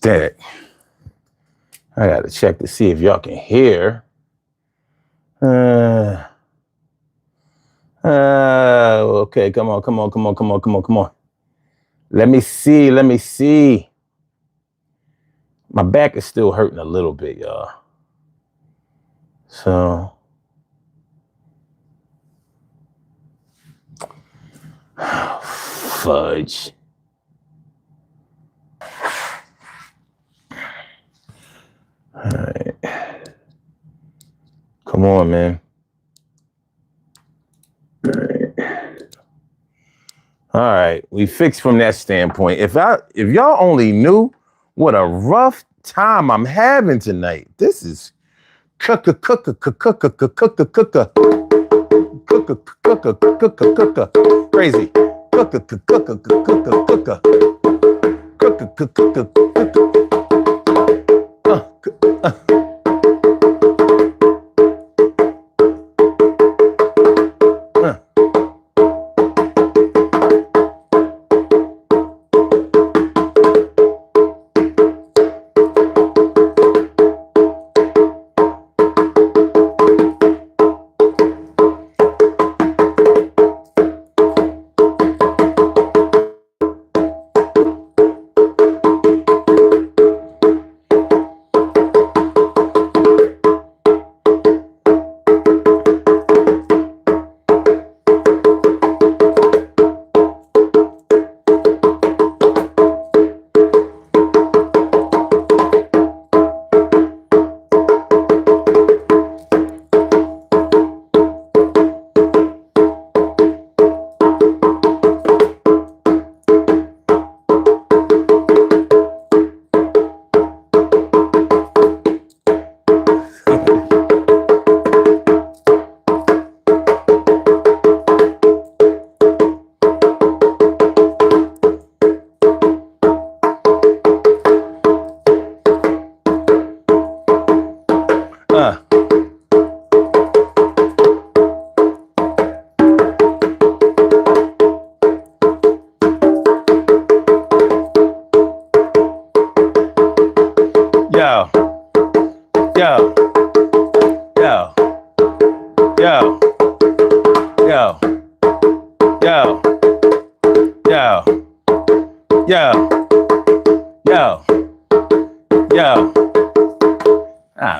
That I gotta check to see if y'all can hear. Okay, come on. Let me see. My back is still hurting a little bit, y'all. So, fudge. All right. Come on, man. All right. We fixed from that standpoint. If y'all only knew what a rough time I'm having tonight. This is crazy.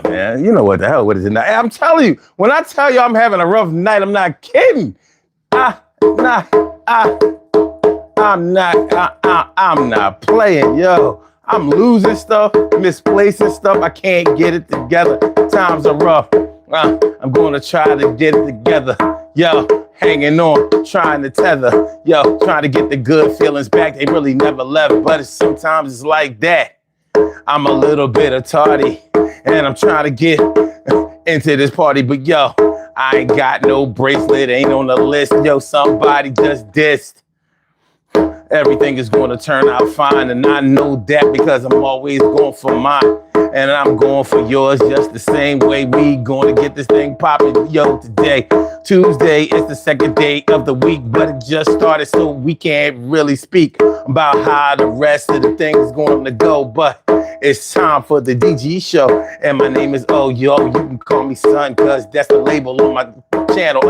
Man, you know what the hell with it tonight. I'm telling you, when I tell you I'm having a rough night, I'm not kidding. I'm not playing, yo. I'm losing stuff, misplacing stuff. I can't get it together. Times are rough. I'm going to try to get it together. Yo, hanging on, trying to tether. Yo, trying to get the good feelings back. They really never left, but sometimes it's like that. I'm a little bit of tardy, and I'm trying to get into this party. But yo, I ain't got no bracelet, ain't on the list. Yo, somebody just dissed. Everything is going to turn out fine, and I know that because I'm always going for mine. And I'm going for yours just the same way. We going to get this thing popping. Yo, today, Tuesday, is the second day of the week, but it just started, so we can't really speak about how the rest of the thing is going to go. But it's time for the DG show, and my name is yo. You can call me son, cause that's the label on my channel.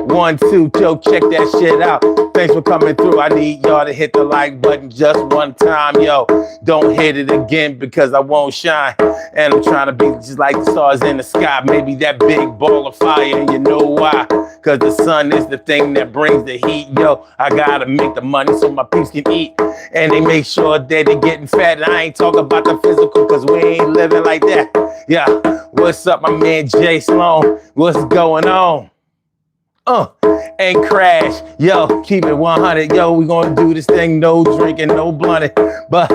One, two, yo, check that shit out. Thanks for coming through. I need y'all to hit the like button just one time, yo. Don't hit it again because I won't shine. And I'm trying to be just like the stars in the sky. Maybe that big ball of fire, and you know why? Cause the sun is the thing that brings the heat, yo. I gotta make the money so my peeps can eat. And they make sure that they're getting fat. And I ain't talking about the physical, cause we ain't living like that. Yeah, what's up, my man Jay Sloan? What's going on? And crash, yo, keep it 100, yo, we gonna do this thing, no drinking, no blunting, but,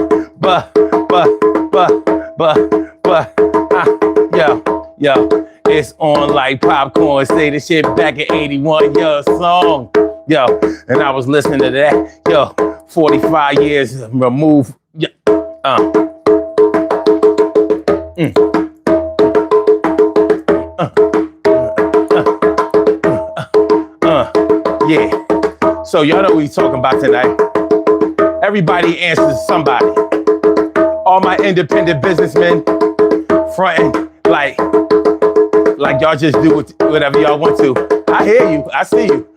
yo, it's on like popcorn, say this shit back in 81, yo, song, yo, and I was listening to that, yo, 45 years removed, yo, yeah. So y'all know what we talking about tonight. Everybody answers somebody. All my independent businessmen fronting like y'all just do whatever y'all want to. I hear you. I see you.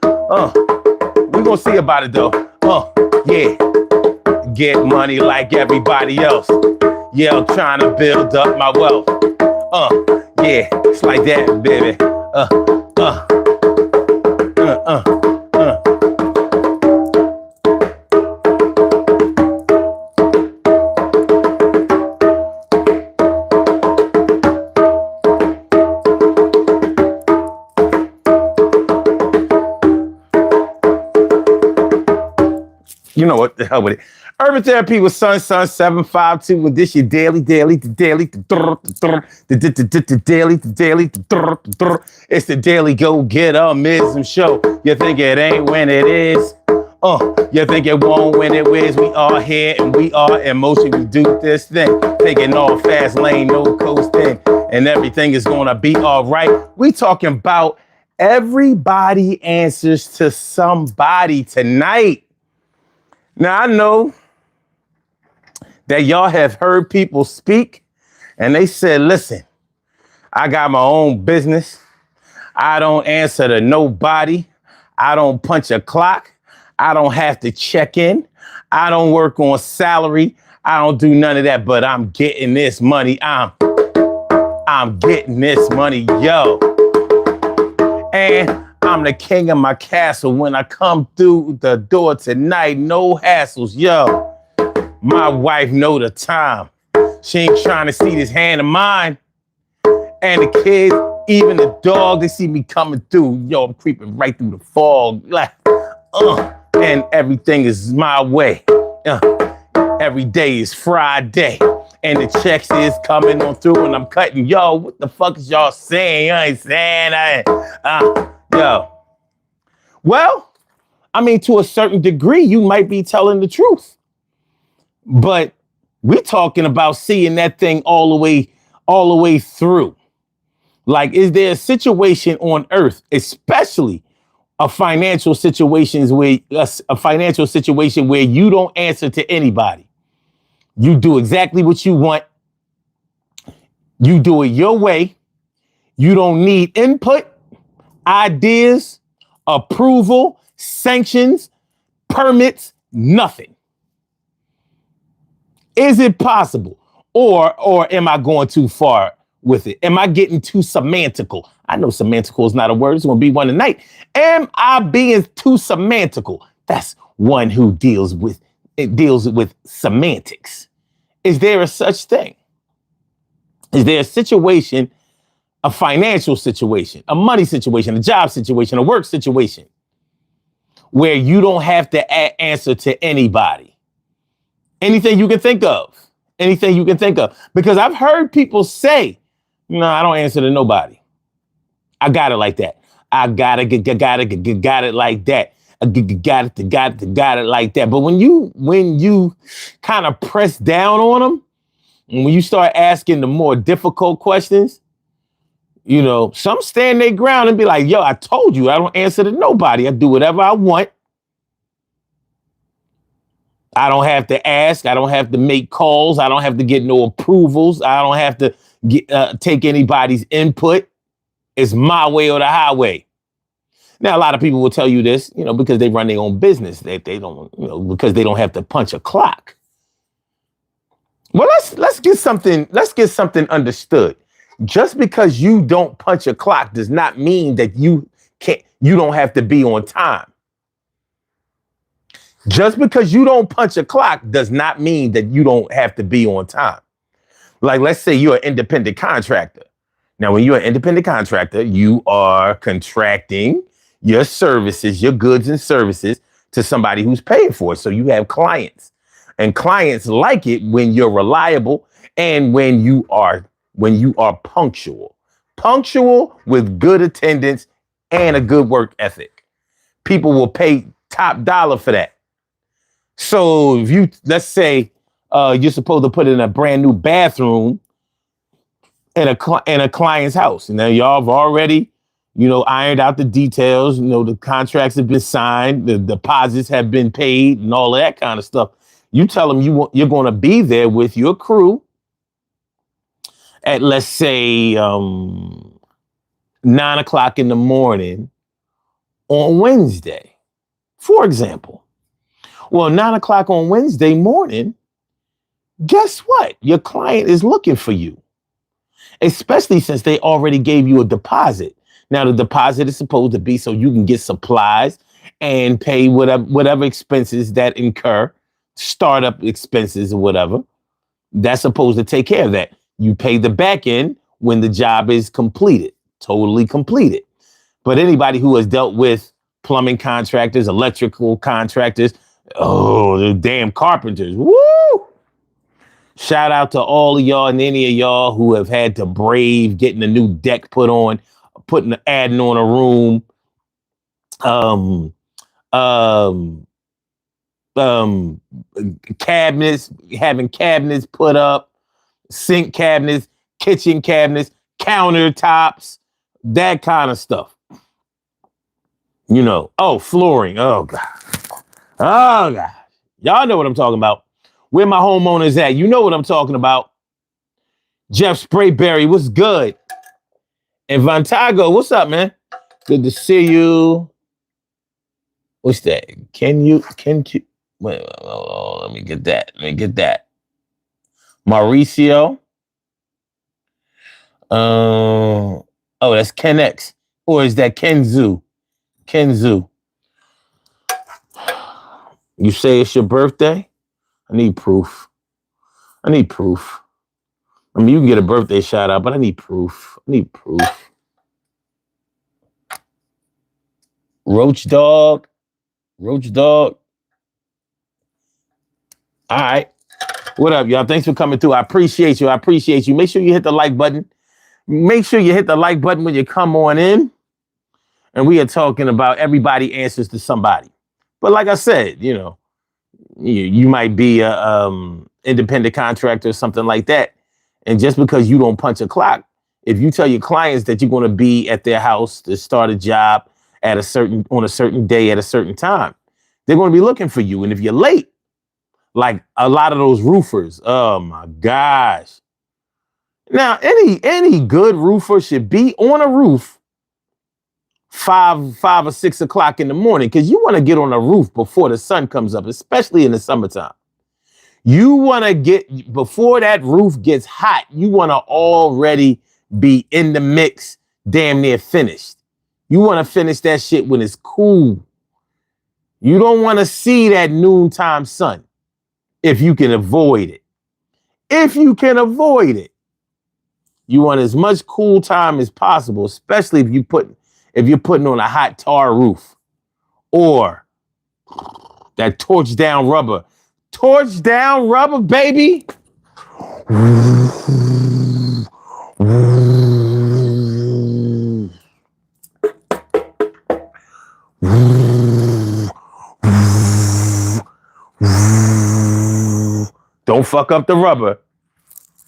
We gonna see about it though. Yeah. Get money like everybody else. Yeah, I'm trying to build up my wealth. Yeah, it's like that, baby. You know what the hell with it. Urban Therapy with Sun 752 with this your daily. It's the daily go-getter-mism show. You think it ain't when it is. You think it won't when it is. We are here and we are in motion. We do this thing. Taking off fast lane, no coasting. And everything is gonna be all right. We talking about everybody answers to somebody tonight. Now, I know that y'all have heard people speak and they said, listen, I got my own business. I don't answer to nobody. I don't punch a clock. I don't have to check in. I don't work on salary. I don't do none of that, but I'm getting this money. I'm getting this money, yo. And I'm the king of my castle. When I come through the door tonight, no hassles, yo. My wife know the time. She ain't trying to see this hand of mine. And the kids, even the dog, they see me coming through. Yo, I'm creeping right through the fog. And everything is my way. Every day is Friday. And the checks is coming on through and I'm cutting. Yo, what the fuck is y'all saying? You ain't saying yo. Well, I mean, to a certain degree, you might be telling the truth. But we're talking about seeing that thing all the way through. Like, is there a situation on earth, especially a financial situation where you don't answer to anybody? You do exactly what you want. You do it your way. You don't need input, ideas, approval, sanctions, permits, nothing. Is it possible? Or am I going too far with it? Am I getting too semantical? I know semantical is not a word. It's going to be one tonight. Am I being too semantical? That's one who deals with semantics. Is there a such thing? Is there a situation, a financial situation, a money situation, a job situation, a work situation where you don't have to answer to anybody? Anything you can think of. Anything you can think of. Because I've heard people say, no, I don't answer to nobody. I got it like that. I got it like that. I got it like that. But when you kind of press down on them, and when you start asking the more difficult questions, you know, some stand their ground and be like, yo, I told you I don't answer to nobody. I do whatever I want. I don't have to ask. I don't have to make calls. I don't have to get no approvals. I don't have to take anybody's input. It's my way or the highway. Now, a lot of people will tell you this, you know, because they run their own business. They don't, you know, because they don't have to punch a clock. Well, let's get something understood. Just because you don't punch a clock does not mean that you don't have to be on time. Just because you don't punch a clock does not mean that you don't have to be on time. Like, let's say you're an independent contractor. Now, when you're an independent contractor, you are contracting your services, your goods and services to somebody who's paying for it. So you have clients, and clients like it when you're reliable and when you are punctual with good attendance and a good work ethic. People will pay top dollar for that. So if let's say you're supposed to put in a brand new bathroom in a client's house, and now y'all have already, you know, ironed out the details. You know, the contracts have been signed, the deposits have been paid, and all of that kind of stuff. You tell them you're going to be there with your crew at, let's say, 9 o'clock in the morning on Wednesday, for example. Well, 9 o'clock on Wednesday morning, guess what? Your client is looking for you, especially since they already gave you a deposit. Now, the deposit is supposed to be so you can get supplies and pay whatever expenses that incur, startup expenses or whatever. That's supposed to take care of that. You pay the back end when the job is completed, totally completed. But anybody who has dealt with plumbing contractors, electrical contractors, oh, the damn carpenters, woo! Shout out to all of y'all and any of y'all who have had to brave getting a new deck put on, adding on a room, cabinets, having cabinets put up, sink cabinets, kitchen cabinets, countertops, that kind of stuff. You know, flooring. Oh, God. Oh, God. Y'all know what I'm talking about. Where my homeowners at? You know what I'm talking about. Jeff Sprayberry, what's good? And Vantago, what's up, man? Good to see you. What's that? Can you, wait, let me get that. Mauricio. That's Ken X. Or is that Kenzu? Kenzu. You say it's your birthday? I need proof. I mean, you can get a birthday shout out, but I need proof. Roach dog. All right. What up, y'all? Thanks for coming through. I appreciate you. Make sure you hit the like button. Make sure you hit the like button when you come on in. And we are talking about everybody answers to somebody. But like I said, you know, you might be a independent contractor or something like that. And just because you don't punch a clock, if you tell your clients that you're going to be at their house to start a job on a certain day at a certain time, they're going to be looking for you. And if you're late, like a lot of those roofers, oh my gosh. Now, any good roofer should be on a roof 5 or 6 o'clock in the morning, because you want to get on a roof before the sun comes up, especially in the summertime. You want to get, before that roof gets hot, you want to already be in the mix, damn near finished. You want to finish that shit when it's cool. You don't want to see that noontime sun if you can avoid it. You want as much cool time as possible, especially if you're putting on a hot tar roof or that torch down rubber. Torch down rubber, baby. Don't fuck up the rubber.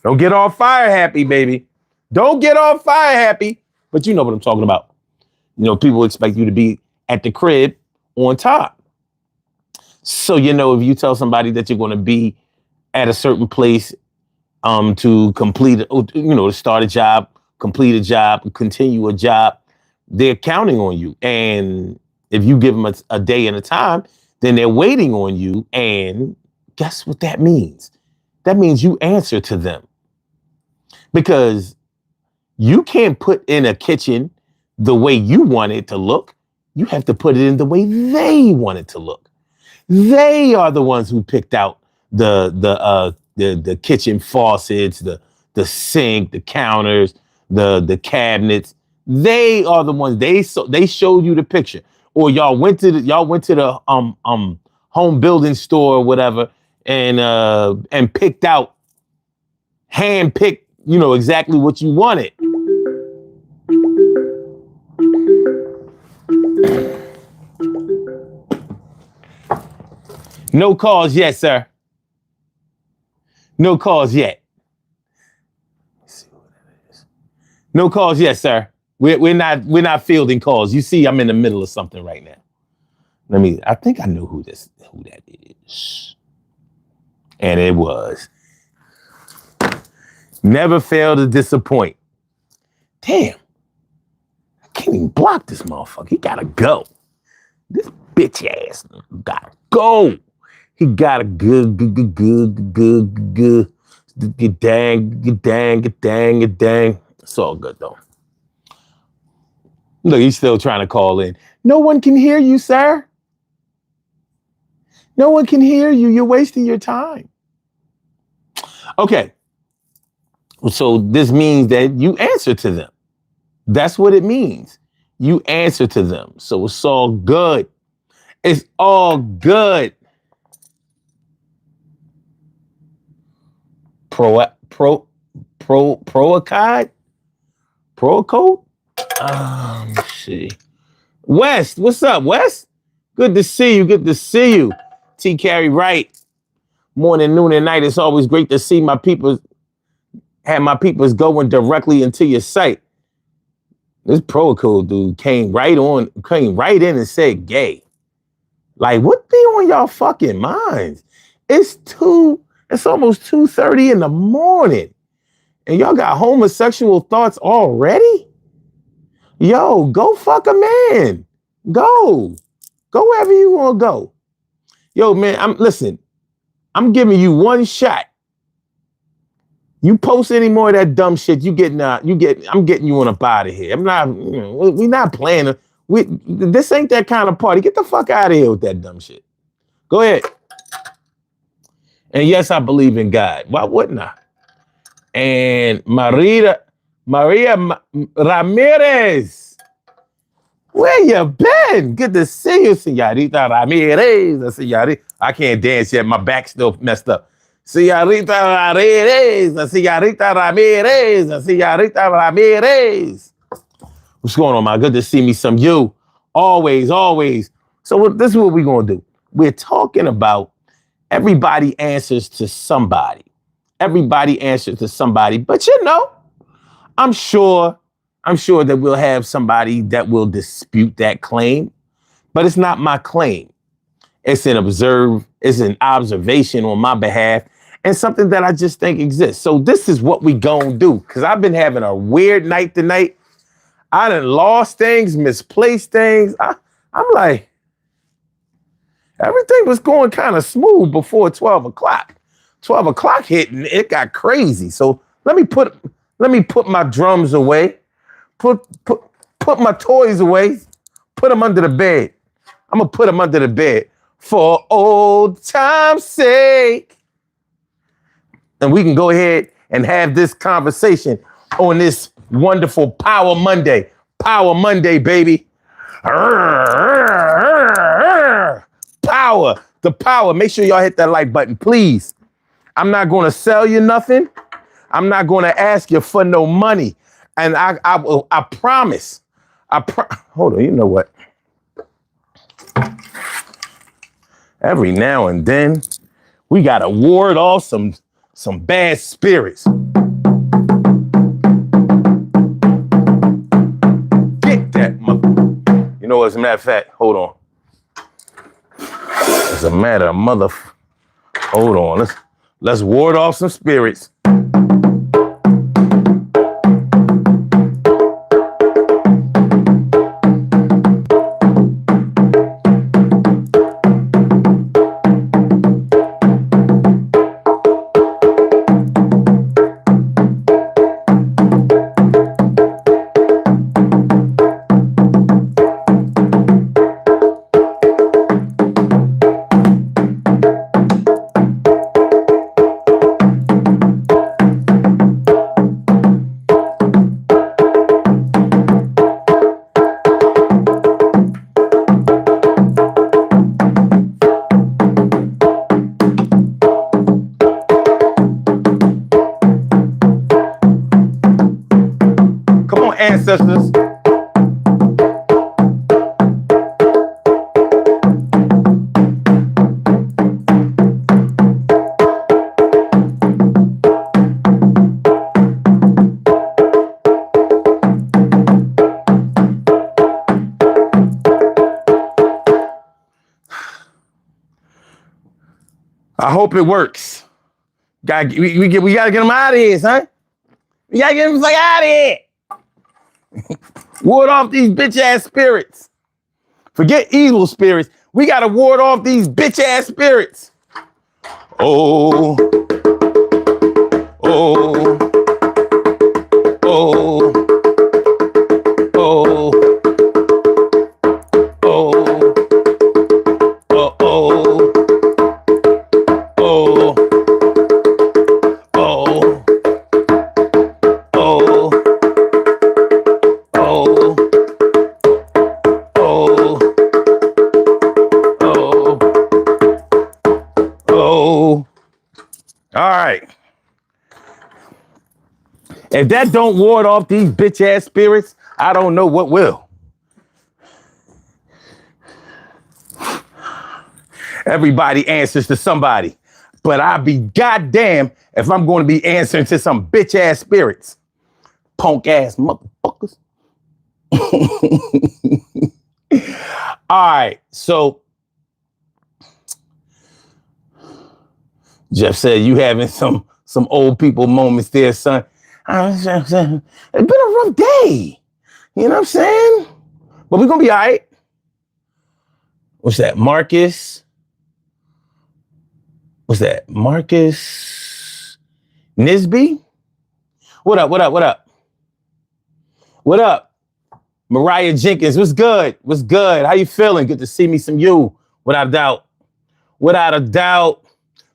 Don't get all fire happy, baby. Don't get all fire happy. But you know what I'm talking about. You know, people expect you to be at the crib on top. So, you know, if you tell somebody that you're going to be at a certain place to complete, to start a job, complete a job, continue a job, they're counting on you. And if you give them a day and a time, then they're waiting on you. And guess what that means? That means you answer to them. Because you can't put in a kitchen the way you want it to look. You have to put it in the way they want it to look. They are the ones who picked out the kitchen faucets, the sink, the counters, the cabinets. They are the ones they showed you the picture, or y'all went to the home building store or whatever and picked out, hand picked, exactly what you wanted. No calls yet, sir. No calls yet. Let's see what that is. No calls yet, sir. We're not fielding calls. You see, I'm in the middle of something right now. I think I know who that is. And it was. Never fail to disappoint. Damn. I can't even block this motherfucker. He gotta go. This bitch ass gotta go. He gotta good. Get dang. It's all good though. Look, he's still trying to call in. No one can hear you, sir. No one can hear you. You're wasting your time. Okay. So this means that you answer to them. That's what it means. You answer to them. So it's all good. It's all good. Proacode? See. West, what's up, West? Good to see you. T. Carey Wright. Morning, noon, and night. It's always great to see my peoples. Have my peoples going directly into your site. This Proacode dude came right in and said gay. Like, what be on y'all fucking minds? It's almost 2:30 in the morning. And y'all got homosexual thoughts already? Yo, go fuck a man. Go wherever you want to go. Yo, man, I'm giving you one shot. You post any more of that dumb shit, I'm getting you on up out of here. I'm not, we not playing. This ain't that kind of party. Get the fuck out of here with that dumb shit. Go ahead. And yes, I believe in God. Why wouldn't I? And Maria Ramirez. Where you been? Good to see you, Señorita Ramirez. I can't dance yet. My back's still messed up. Señorita Ramirez. What's going on, man? Good to see me some you. Always. So this is what we're going to do. We're talking about everybody answers to somebody. But I'm sure that we'll have somebody that will dispute that claim, but it's not my claim. It's an observation on my behalf and something that I just think exists. So this is what we gonna do, because I've been having a weird night tonight. I done lost things, misplaced things. I'm like, everything was going kind of smooth before 12 o'clock. 12 o'clock hit and it got crazy. So let me put my drums away, put my toys away, put them under the bed. I'm gonna put them under the bed for old time's sake. And we can go ahead and have this conversation on this wonderful Power Monday. Power Monday, baby. Power, the power. Make sure y'all hit that like button, please. I'm not going to sell you nothing. I'm not going to ask you for no money. And I promise. Hold on, you know what? Every now and then, we got to ward off some bad spirits. Get that mother. You know, as a matter of fact, hold on. As a matter of mother, hold on. Let's ward off some spirits. Ancestors. I hope it works. We gotta get them out of here, son. We gotta get them like out of here. Ward off these bitch ass spirits. Forget evil spirits. We gotta ward off these bitch ass spirits. Oh, oh, oh, oh, oh, oh, oh, oh, oh, oh, oh, oh, oh. All right. If that don't ward off these bitch ass spirits, I don't know what will. Everybody answers to somebody, but I'll be goddamn if I'm going to be answering to some bitch ass spirits. Punk ass motherfuckers. All right, so Jeff said you having some old people moments there, son. It's been a rough day. You know what I'm saying? But we're gonna be all right. What's that? Marcus? What's that? Marcus Nisby? What up? What up? What up? What up? Mariah Jenkins, what's good? What's good? How you feeling? Good to see me some you, without a doubt. Without a doubt.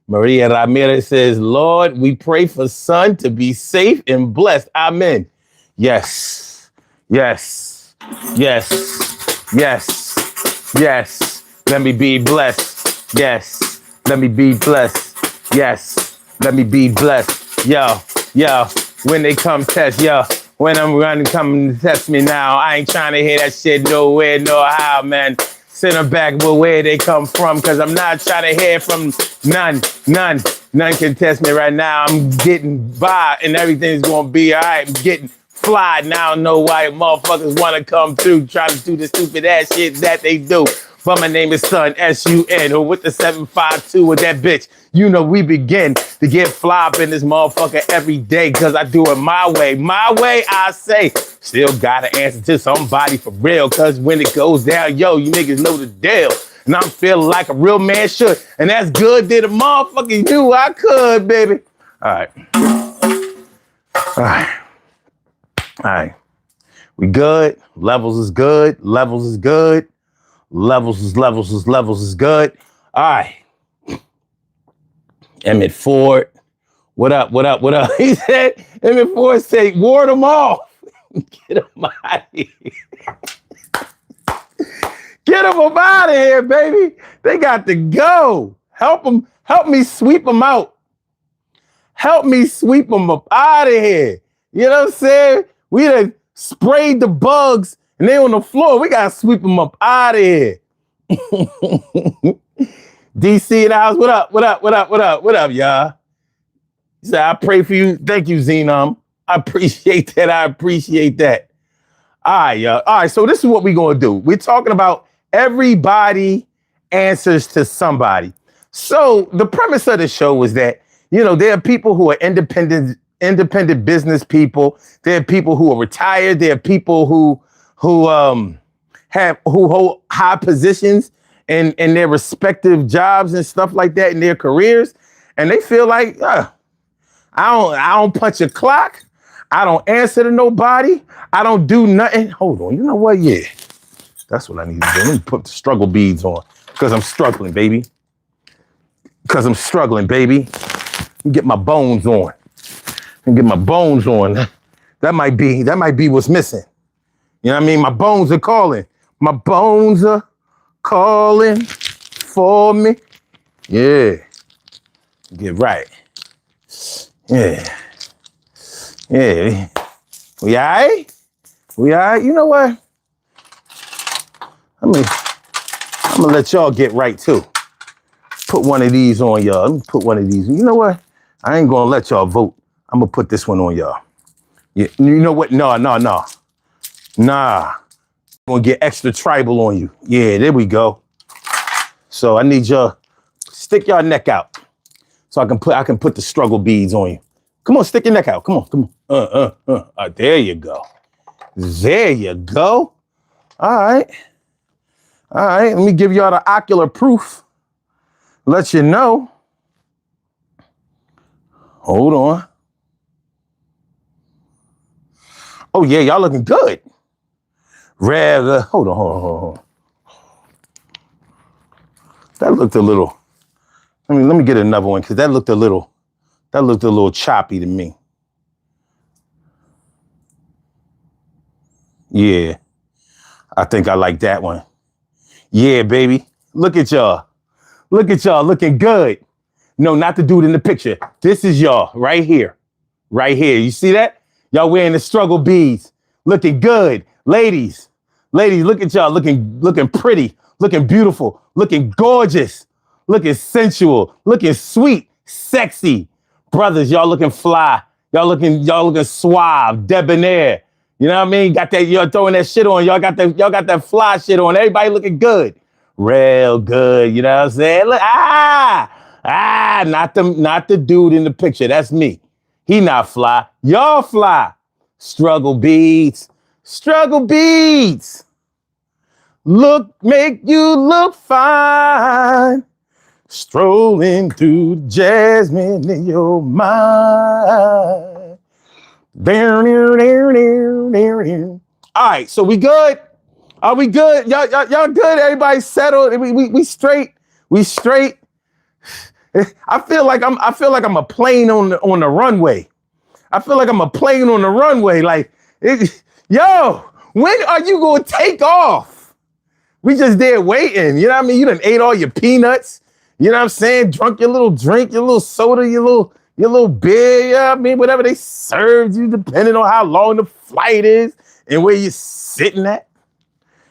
Maria Ramirez says, Lord, we pray for son to be safe and blessed. Amen. Yes. Yes. Yes. Yes. Yes. Let me be blessed. Yes. Let me be blessed. Yes. Let me be blessed. Yo. When they come test, yo. When I'm running, come test me now. I ain't trying to hear that shit nowhere, no how, man. Send them back with where they come from, because I'm not trying to hear from none. None can test me right now. I'm getting by and everything's going to be all right. I'm getting fly. Now I don't know why motherfuckers want to come through, try to do the stupid ass shit that they do. But my name is Sun, S-U-N, or with the 752 with that bitch. You know we begin to get fly up in this motherfucker every day, because I do it my way. My way, I say. Still gotta answer to somebody for real, because when it goes down, yo, you niggas know the deal. And I'm feeling like a real man should. And that's good that a motherfucker knew I could, baby. All right. All right. All right. We good. Levels is good. Levels is good. Levels is good. All right. Emmett Ford. What up? He said, Emmett Ford said, ward them off. Get them out of here. Get them up out of here, baby. They got to go. Help them. Help me sweep them out. Help me sweep them up out of here. You know what I'm saying? We done sprayed the bugs and they on the floor. We got to sweep them up out of here. DC in the house. What up, y'all? He said, I pray for you. Thank you, Xenom. I appreciate that. All right, y'all. All right, so this is what we're going to do. We're talking about everybody answers to somebody. So the premise of the show was that, you know, there are people who are independent business people. There are people who are retired. There are people who hold high positions in their respective jobs and stuff like that in their careers. And they feel like, I don't punch a clock. I don't answer to nobody. I don't do nothing. Hold on. You know what? Yeah. That's what I need to do. Let me put the struggle beads on, because I'm struggling, baby. Let me get my bones on. That might be what's missing. You know what I mean? My bones are calling. My bones are calling for me. Yeah. Get right. Yeah. Yeah. We all right? You know what? I'm gonna let y'all get right too. Put one of these on y'all. Let me put one of these. You know what? I ain't gonna let y'all vote. I'm gonna put this one on y'all. Yeah. You know what? No. Nah. I'm gonna get extra tribal on you. Yeah, there we go. So I need y'all stick y'all neck out. so I can put the struggle beads on you. Come on, stick your neck out. Come on, come on. There you go. There you go. All right. All right. Let me give y'all the ocular proof. Let you know. Hold on. Oh yeah, y'all looking good. Rather, hold on. That looked a little. Let me get another one because that looked a little choppy to me. Yeah, I think I like that one. Yeah, baby. Look at y'all. Look at y'all looking good. No, not the dude in the picture. This is y'all right here. Right here. You see that? Y'all wearing the struggle beads. Looking good. Ladies, look at y'all looking pretty, looking beautiful, looking gorgeous, looking sensual, looking sweet, sexy. Brothers, y'all looking fly. Y'all looking suave, debonair. You know what I mean? Got that, y'all throwing that shit on. Y'all got that fly shit on. Everybody looking good. Real good. You know what I'm saying? Look, not the dude in the picture. That's me. He not fly. Y'all fly. Struggle beads. Struggle beads. Make you look fine. Strolling through the jasmine in your mind. All right, so we good? Are we good? Y'all good? Everybody settled? We straight? We straight? I feel like I'm a plane on the runway. I feel like I'm a plane on the runway. Like, yo, when are you gonna take off? We just there waiting. You know what I mean? You done ate all your peanuts. You know what I'm saying? Drunk your little drink, your little soda, your little beer. You know what I mean? Whatever they served you, depending on how long the flight is and where you're sitting at.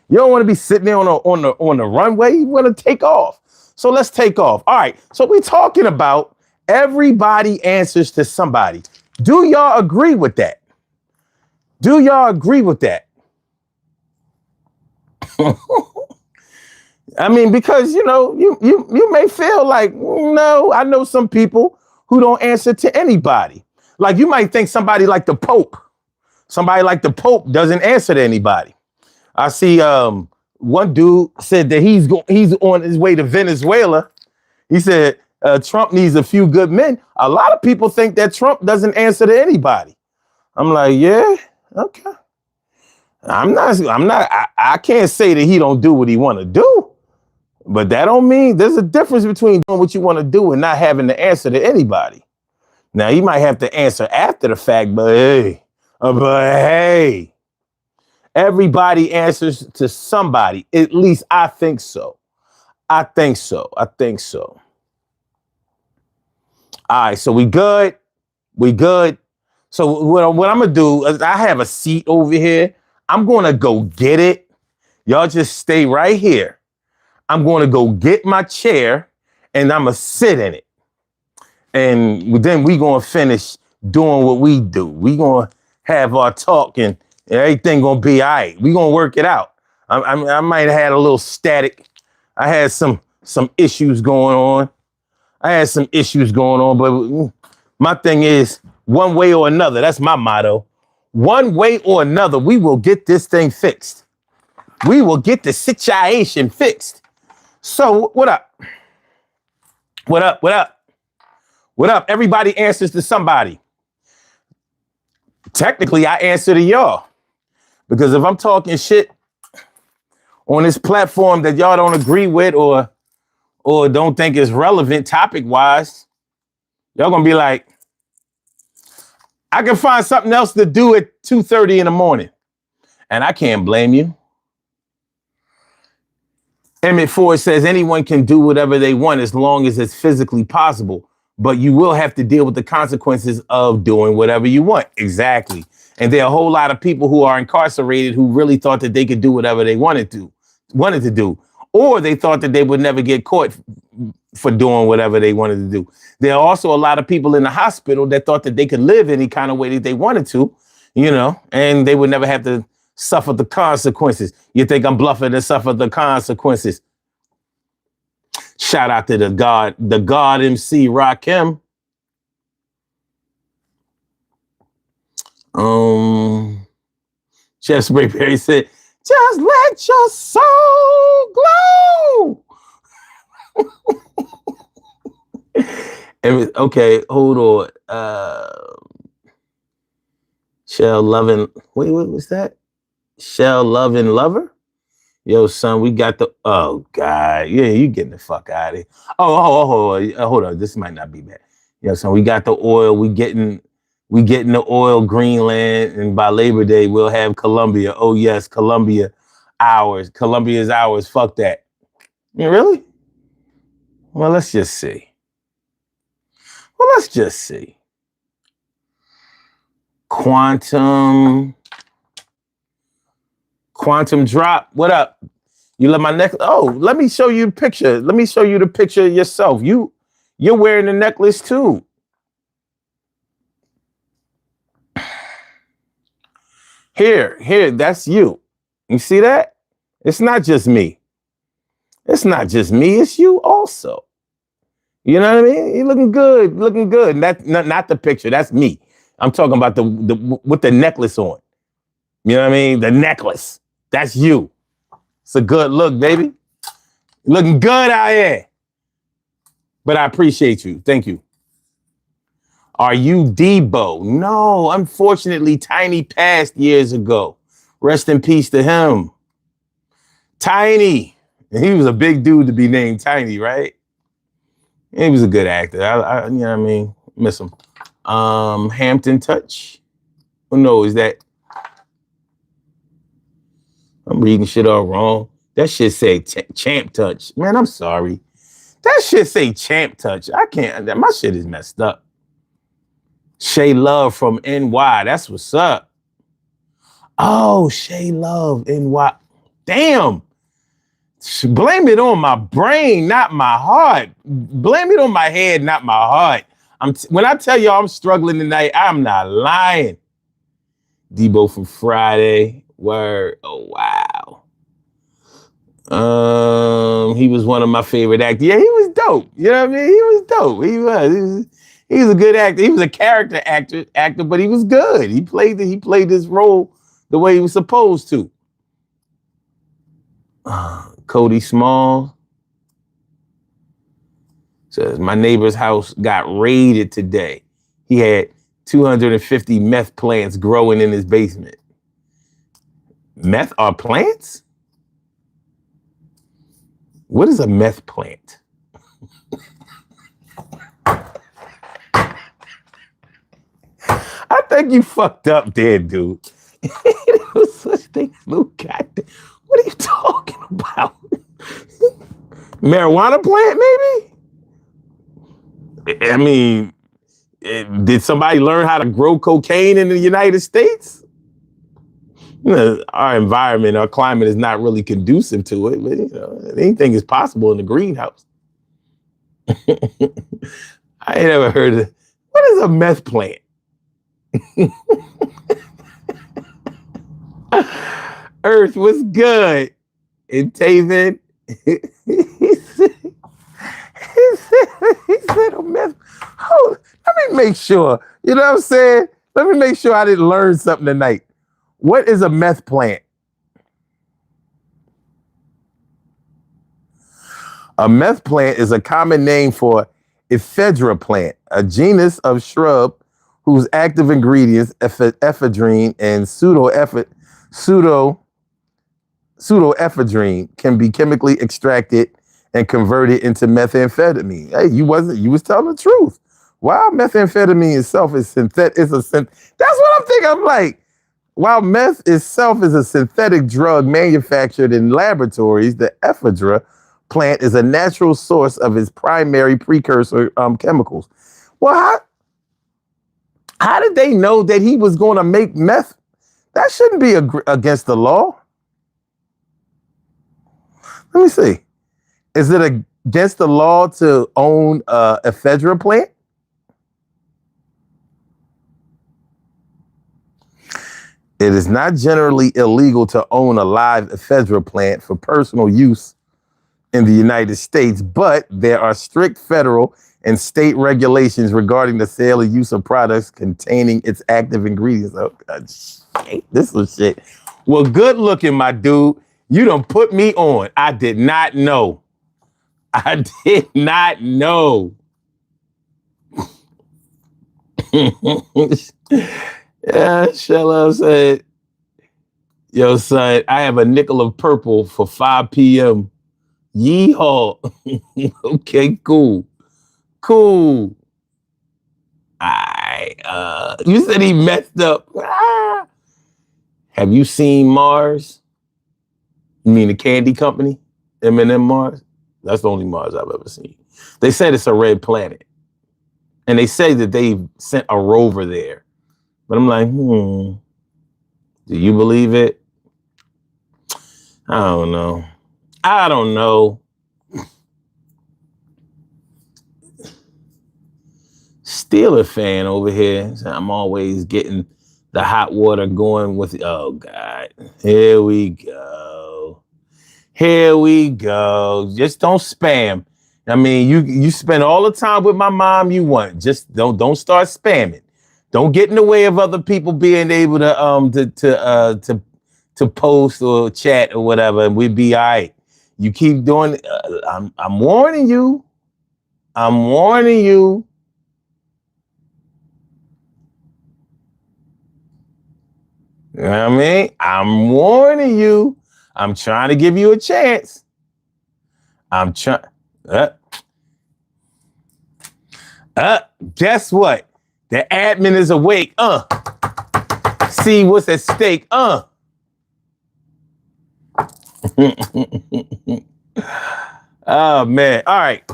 You don't want to be sitting there on the runway. You want to take off. So let's take off. All right. So we're talking about everybody answers to somebody. Do y'all agree with that? Do y'all agree with that? I mean, because, you know, you may feel like, no, I know some people who don't answer to anybody. Like you might think somebody like the Pope. Somebody like the Pope doesn't answer to anybody. I see one dude said that he's on his way to Venezuela. He said Trump needs a few good men. A lot of people think that Trump doesn't answer to anybody. I'm like, yeah, okay. I can't say that he don't do what he want to do, but that don't mean there's a difference between doing what you want to do and not having to answer to anybody. Now, you might have to answer after the fact, but hey, everybody answers to somebody. At least I think so. I think so. All right, so we good. So what I'm going to do is I have a seat over here. I'm going to go get it. Y'all just stay right here. I'm going to go get my chair and I'm going to sit in it. And then we going to finish doing what we do. We going to have our talk and everything going to be all right. We going to work it out. I might have had a little static. I had some issues going on. But my thing is one way or another. That's my motto. One way or another, we will get this thing fixed. We will get the situation fixed. So what up? Everybody answers to somebody. Technically, I answer to y'all. Because if I'm talking shit on this platform that y'all don't agree with or don't think is relevant topic-wise, y'all gonna be like, I can find something else to do at 2:30 in the morning. And I can't blame you. Emmett Ford says anyone can do whatever they want as long as it's physically possible, but you will have to deal with the consequences of doing whatever you want. Exactly. And there are a whole lot of people who are incarcerated who really thought that they could do whatever they wanted to do, or they thought that they would never get caught for doing whatever they wanted to do. There are also a lot of people in the hospital that thought that they could live any kind of way that they wanted to, you know, and they would never have to suffer the consequences. You think I'm bluffing and suffer the consequences? Shout out to the God MC Rakim. Chef Sprayberry said, just let your soul glow. Okay, hold on. Shell Loving, wait, what was that? Shell Loving Lover? Yo, son, we got the, oh, God. Yeah, you getting the fuck out of here. Hold on. This might not be bad. Yo, son, we got the oil. We getting the oil, Greenland, and by Labor Day, we'll have Colombia. Oh, yes, Colombia ours. Colombia's ours. Fuck that. Yeah, really? Well, let's just see. Quantum Drop. What up? You love my necklace? Oh, let me show you a picture. Let me show you the picture yourself. You're wearing the necklace too. Here, that's you. You see that? It's not just me. It's you also. You know what I mean? You're looking good. And that's not the picture. That's me. I'm talking about the with the necklace on. You know what I mean? The necklace. That's you. It's a good look, baby. You're looking good out here. But I appreciate you. Thank you. Are you Debo? No, unfortunately, Tiny passed years ago. Rest in peace to him. Tiny. He was a big dude to be named Tiny, right? He was a good actor. I you know what I mean? Miss him. Hampton Touch. Oh no, is that? I'm reading shit all wrong. That shit say Champ Touch. Man, I'm sorry. That shit say Champ Touch. I can't. My shit is messed up. Shay Love from NY. That's what's up. Oh, Shay Love, NY. Damn. Blame it on my brain, not my heart. Blame it on my head, not my heart. When I tell y'all I'm struggling tonight, I'm not lying. Debo from Friday. Word. Oh, wow. He was one of my favorite actors. Yeah, he was dope. You know what I mean? He was dope. He was a good actor. He was a character actor, but he was good. He played this role the way he was supposed to. Cody Small says, my neighbor's house got raided today. He had 250 meth plants growing in his basement. Meth are plants? What is a meth plant? I think you fucked up there, dude. It was such thing, Luke. What are you talking about? Marijuana plant, maybe? I mean, did somebody learn how to grow cocaine in the United States? You know, our environment, our climate is not really conducive to it, but you know, anything is possible in the greenhouse. I ain't ever heard of what is a meth plant? Earth was good. And Taven, he said a meth. Oh, let me make sure. You know what I'm saying? Let me make sure I didn't learn something tonight. What is a meth plant? A meth plant is a common name for ephedra plant, a genus of shrub whose active ingredients, ephedrine and pseudoephedrine, can be chemically extracted and converted into methamphetamine. Hey, you was telling the truth. While methamphetamine itself is synthetic, that's what I'm thinking. I'm like, while meth itself is a synthetic drug manufactured in laboratories, the ephedra plant is a natural source of its primary precursor chemicals. Well, how did they know that he was going to make meth? That shouldn't be against the law. Let me see. Is it against the law to own a ephedra plant? It is not generally illegal to own a live ephedra plant for personal use in the United States, but there are strict federal and state regulations regarding the sale and use of products containing its active ingredients. Oh, God, shit, this was shit. Well, good looking, my dude. You done put me on. I did not know. I did not know. Yeah, Shello said, yo, son, I have a nickel of purple for 5 p.m. Yeehaw. Okay, cool. Cool. You said he messed up. Ah. Have you seen Mars? You mean the candy company? M&M Mars? That's the only Mars I've ever seen. They said it's a red planet. And they say that they sent a rover there. But I'm like, do you believe it? I don't know. I don't know. Steeler fan over here. I'm always getting the hot water going with, oh God, here we go. Here we go. Just don't spam. I mean, you spend all the time with my mom you want. Just don't start spamming. Don't get in the way of other people being able to post or chat or whatever, and we'd be all right. You keep doing it. I'm warning you. I'm warning you. You know what I mean? I'm warning you. I'm trying to give you a chance. I'm trying. Guess what? The admin is awake. See what's at stake. Oh man. All right.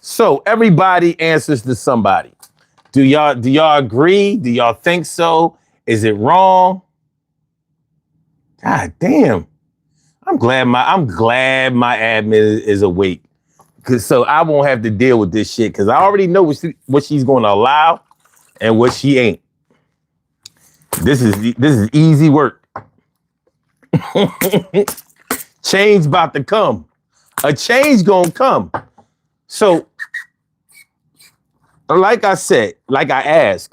So everybody answers to somebody. Do y'all agree? Do y'all think so? Is it wrong? God damn. I'm glad my admin is awake. So I won't have to deal with this shit because I already know what she's going to allow and what she ain't. This is easy work. Change about to come. A change gonna come. So, like I said, like I asked,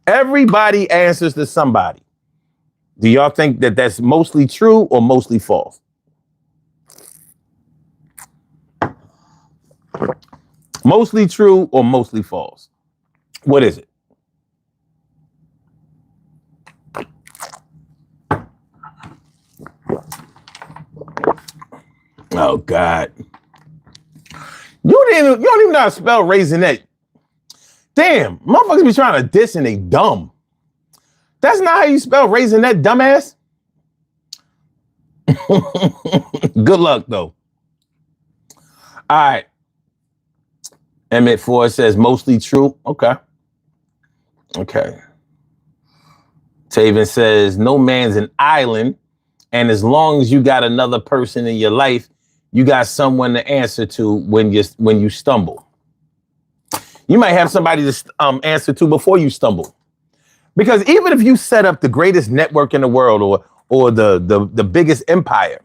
everybody answers to somebody. Do y'all think that that's mostly true or mostly false? Mostly true or mostly false? What is it? Oh God. You don't even know how to spell raisinette. Damn, motherfuckers be trying to diss and they dumb. That's not how you spell raisinette, dumbass. Good luck though. All right. Emmett Ford says mostly true. Okay. Taven says no man's an island. And as long as you got another person in your life, you got someone to answer to when you stumble. You might have somebody to answer to before you stumble. Because even if you set up the greatest network in the world or the biggest empire,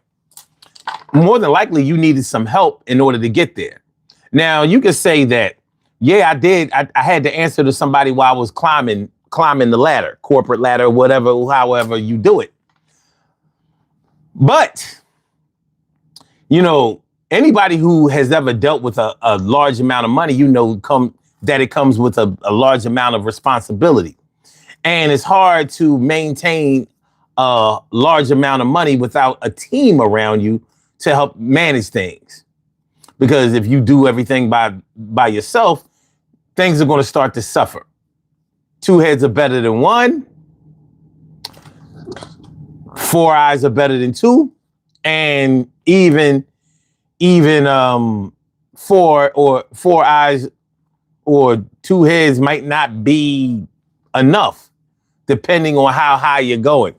more than likely you needed some help in order to get there. Now you can say that, yeah, I did. I had to answer to somebody while I was climbing the ladder, corporate ladder, whatever, however you do it. But, you know, anybody who has ever dealt with a large amount of money, you know, that it comes with a large amount of responsibility. And it's hard to maintain a large amount of money without a team around you to help manage things. Because if you do everything by yourself, things are going to start to suffer. 2 heads are better than 1. 4 eyes are better than 2. And even 4 eyes or 2 heads might not be enough, depending on how high you're going.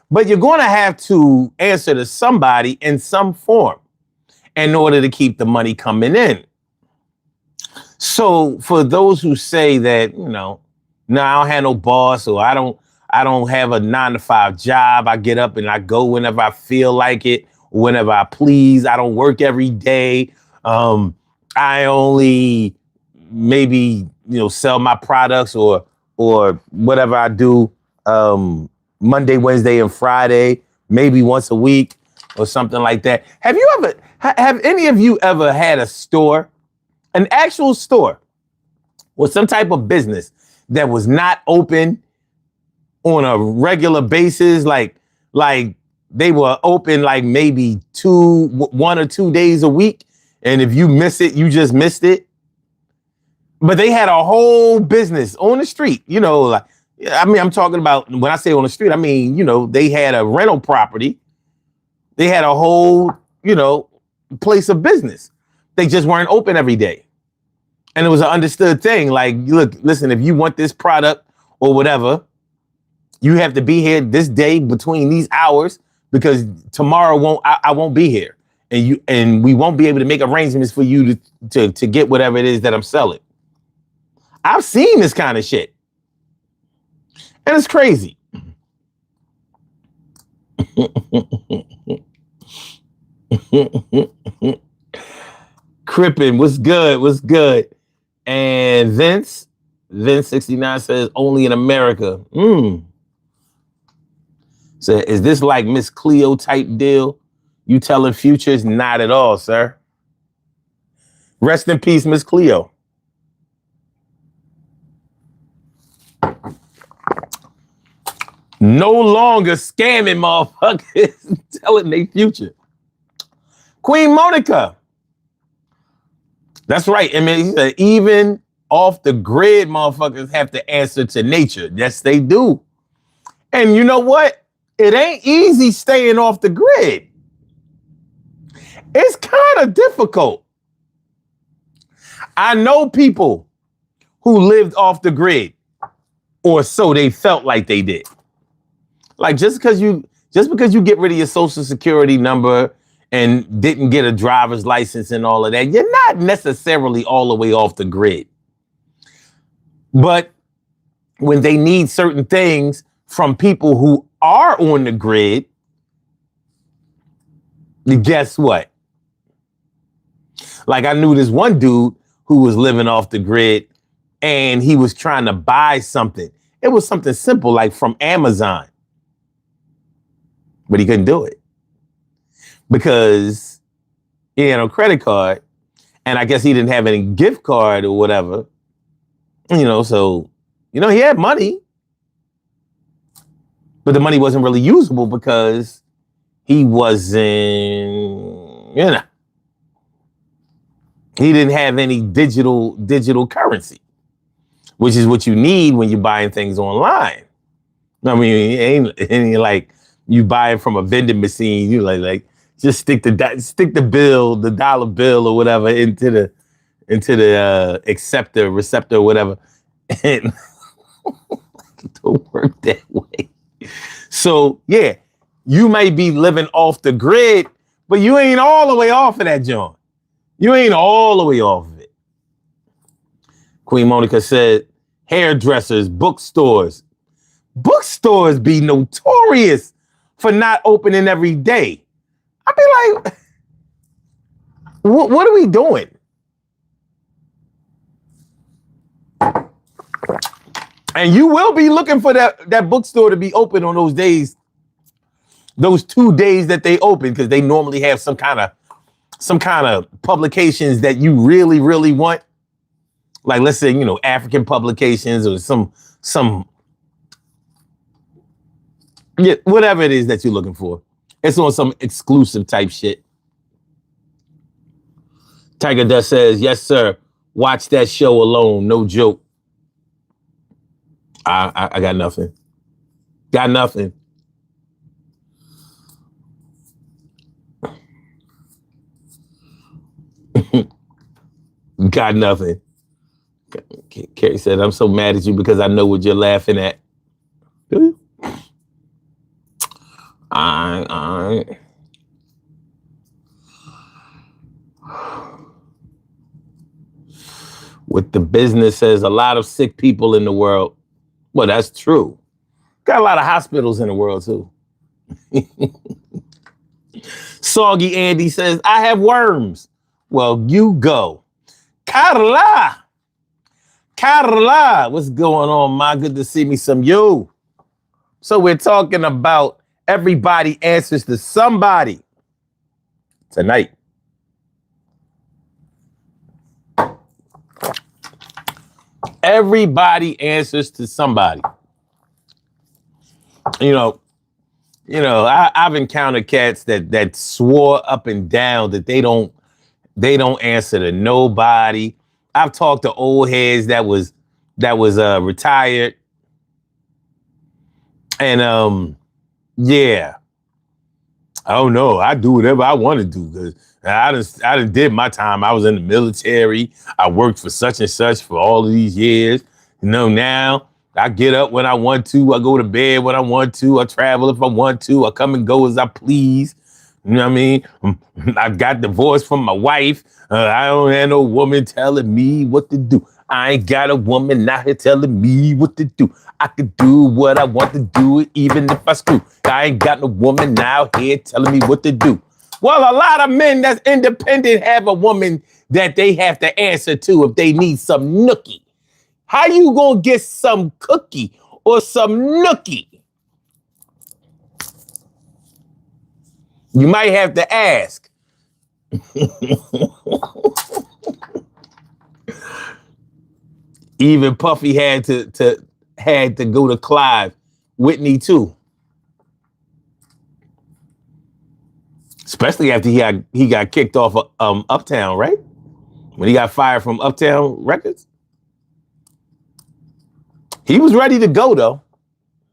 But you're going to have to answer to somebody in some form in order to keep the money coming in. So for those who say that, you know, no, I don't have no boss, or I don't have a 9-to-5 job. I get up and I go whenever I feel like it, whenever I please. I don't work every day. I only maybe, sell my products or whatever I do Monday, Wednesday, and Friday, maybe once a week or something like that. Have any of you ever had a store, an actual store, or some type of business that was not open on a regular basis? Like they were open like maybe 1 or 2 days a week. And if you miss it, you just missed it. But they had a whole business on the street, I'm talking about, when I say on the street, I mean, they had a rental property. They had a whole, place of business. They just weren't open every day. And it was an understood thing. Like, look, listen, if you want this product or whatever, you have to be here this day between these hours, because tomorrow I won't be here. And we won't be able to make arrangements for you to get whatever it is that I'm selling. I've seen this kind of shit. And it's crazy. Crippin, what's good? What's good? And Vince 69 says only in America. So is this like Miss Cleo type deal? You telling futures? Not at all, sir. Rest in peace, Miss Cleo. No longer scamming motherfuckers telling their future. Queen Monica. That's right. I mean, even off the grid, motherfuckers have to answer to nature. Yes, they do. And you know what? It ain't easy staying off the grid. It's kind of difficult. I know people who lived off the grid, or so they felt like they did. Like just because you get rid of your social security number and didn't get a driver's license and all of that, you're not necessarily all the way off the grid. But when they need certain things from people who are on the grid, guess what? Like I knew this one dude who was living off the grid and he was trying to buy something. It was something simple like from Amazon. But he couldn't do it because he had no credit card. And I guess he didn't have any gift card or whatever. So, he had money. But the money wasn't really usable because he wasn't, he didn't have any digital currency, which is what you need when you're buying things online. I mean, it ain't like you buy it from a vending machine. You like just stick the bill, the dollar bill or whatever into the receptor, whatever. And it don't work that way. So yeah, you may be living off the grid, but you ain't all the way off of that joint. You ain't all the way off of it. Queen Monica said, hairdressers, bookstores. Bookstores be notorious for not opening every day. I be like, what are we doing? And you will be looking for that bookstore to be open on those days, those 2 days that they open, because they normally have some kind of publications that you really, really want. Like, let's say, African publications or some whatever it is that you're looking for. It's on some exclusive type shit. Tiger Dust says, yes, sir. Watch that show alone. No joke. I got nothing. Got nothing. Got nothing. Carrie said, I'm so mad at you because I know what you're laughing at. Do you? All right. With the business says a lot of sick people in the world. Well, that's true. Got a lot of hospitals in the world too. Soggy Andy says, I have worms. Well, you go. Carla, what's going on, ma? Good to see me some you. So we're talking about everybody answers to somebody tonight. Everybody answers to somebody. I've encountered cats that swore up and down that they don't answer to nobody. I've talked to old heads that was retired, and yeah, I don't know. I do whatever I want to do because I done did my time. I was in the military. I worked for such and such for all of these years. Now I get up when I want to. I go to bed when I want to. I travel if I want to. I come and go as I please. You know what I mean? I got divorced from my wife. I don't have no woman telling me what to do. I ain't got a woman out here telling me what to do. I could do what I want to do, even if I screw. I ain't got no woman out here telling me what to do. Well, a lot of men that's independent have a woman that they have to answer to if they need some nookie. How you gonna get some cookie or some nookie? You might have to ask. Even Puffy had to go to Clive. Whitney too. Especially after he got kicked off of Uptown, right? When he got fired from Uptown Records. He was ready to go though.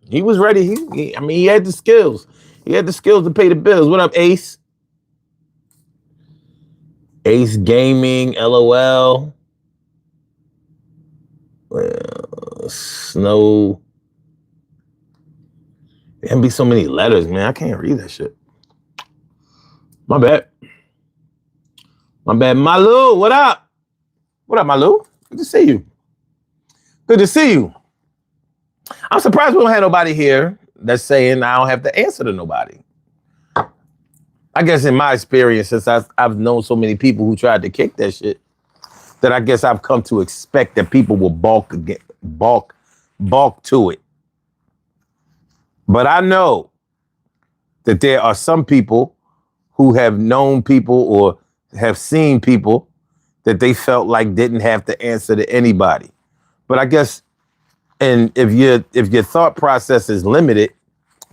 He was ready. He had the skills. He had the skills to pay the bills. What up, Ace? Ace Gaming, LOL. Snow. There be so many letters, man. I can't read that shit. My bad. Malu, what up? What up, Malu? Good to see you. Good to see you. I'm surprised we don't have nobody here that's saying I don't have to answer to nobody. I guess in my experience, since I've known so many people who tried to kick that shit, that I guess I've come to expect that people will balk to it. But I know that there are some people who have known people or have seen people that they felt like didn't have to answer to anybody. But I guess, and if your thought process is limited,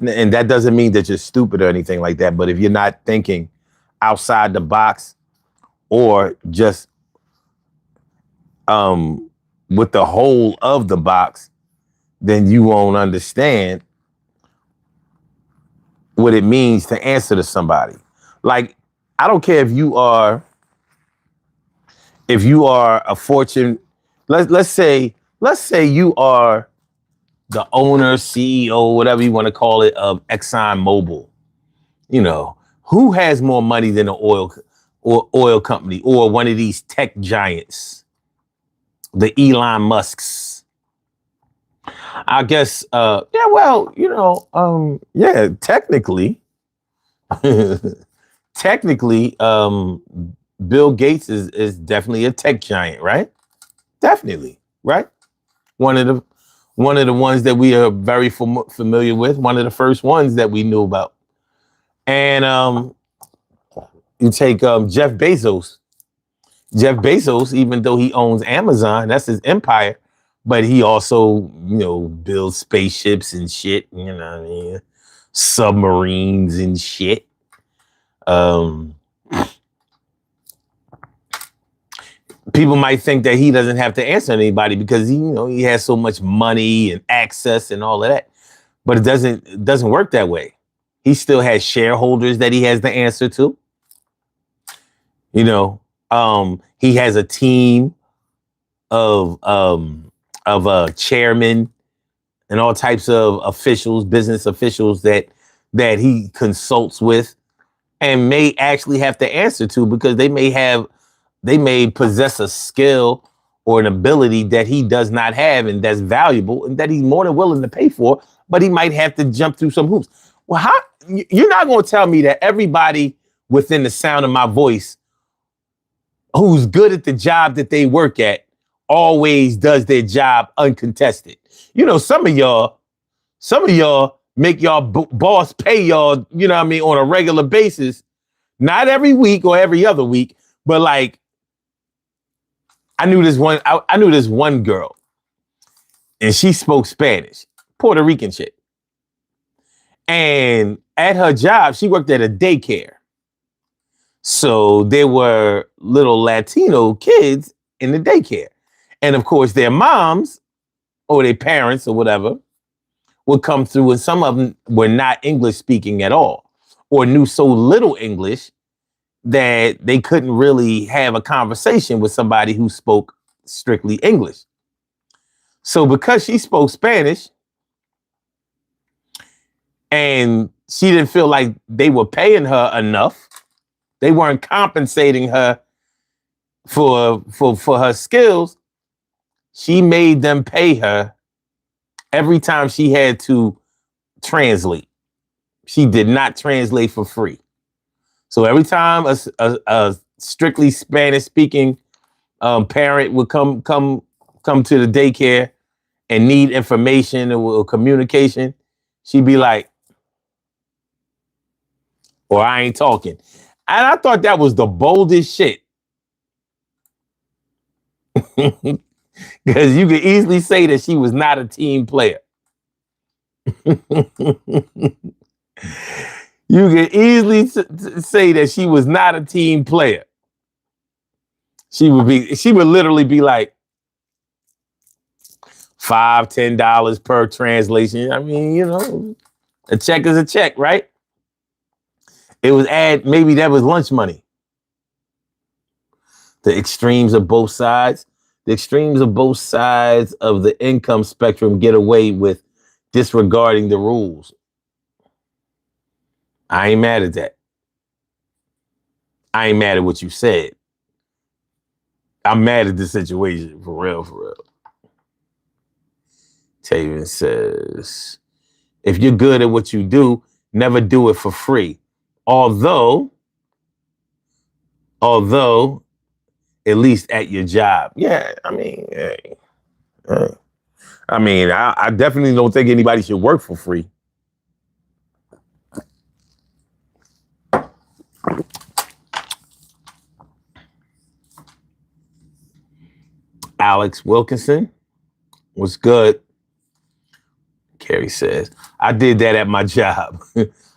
and that doesn't mean that you're stupid or anything like that, but if you're not thinking outside the box or just with the whole of the box, then you won't understand what it means to answer to somebody. Like, I don't care if you are a Fortune, let's say you are the owner, CEO, whatever you want to call it, of ExxonMobil. Who has more money than an oil company or one of these tech giants, the Elon Musks? I guess, technically, Bill Gates is definitely a tech giant, right? Definitely, right? One of the ones that we are very familiar with, one of the first ones that we knew about. And you take Jeff Bezos. Jeff Bezos, even though he owns Amazon, that's his empire, but he also, builds spaceships and shit, submarines and shit. People might think that he doesn't have to answer anybody because he has so much money and access and all of that, but it doesn't work that way. He still has shareholders that he has to answer to. He has a team of chairmen and all types of officials, business officials that he consults with and may actually have to answer to because they may possess a skill or an ability that he does not have and that's valuable and that he's more than willing to pay for, but he might have to jump through some hoops. Well, you're not going to tell me that everybody within the sound of my voice who's good at the job that they work at always does their job uncontested. You know, some of y'all make y'all boss pay y'all, you know what I mean, on a regular basis, not every week or every other week, but like I knew this one girl and she spoke Spanish, Puerto Rican chick. And at her job, she worked at a daycare. So there were little Latino kids in the daycare. And of course, their moms or their parents or whatever would come through, and some of them were not English speaking at all or knew so little English that they couldn't really have a conversation with somebody who spoke strictly English. So because she spoke Spanish and she didn't feel like they were paying her enough, they weren't compensating her for her skills, she made them pay her every time she had to translate. She did not translate for free. So every time a strictly Spanish speaking parent would come to the daycare and need information or communication, she'd be like, or I ain't talking. And I thought that was the boldest shit. Because you could easily say that she was not a team player. You could easily say that she was not a team player. She would literally be like $5, $10 per translation. I mean, you know, a check is a check, right? It was maybe that was lunch money. The extremes of both sides. The extremes of both sides of the income spectrum get away with disregarding the rules. I ain't mad at that. I ain't mad at what you said. I'm mad at the situation, for real, for real. Taven says, if you're good at what you do, never do it for free. Although, at least at your job. Yeah, I mean, I definitely don't think anybody should work for free. Alex Wilkinson, what's good? Carrie says, I did that at my job.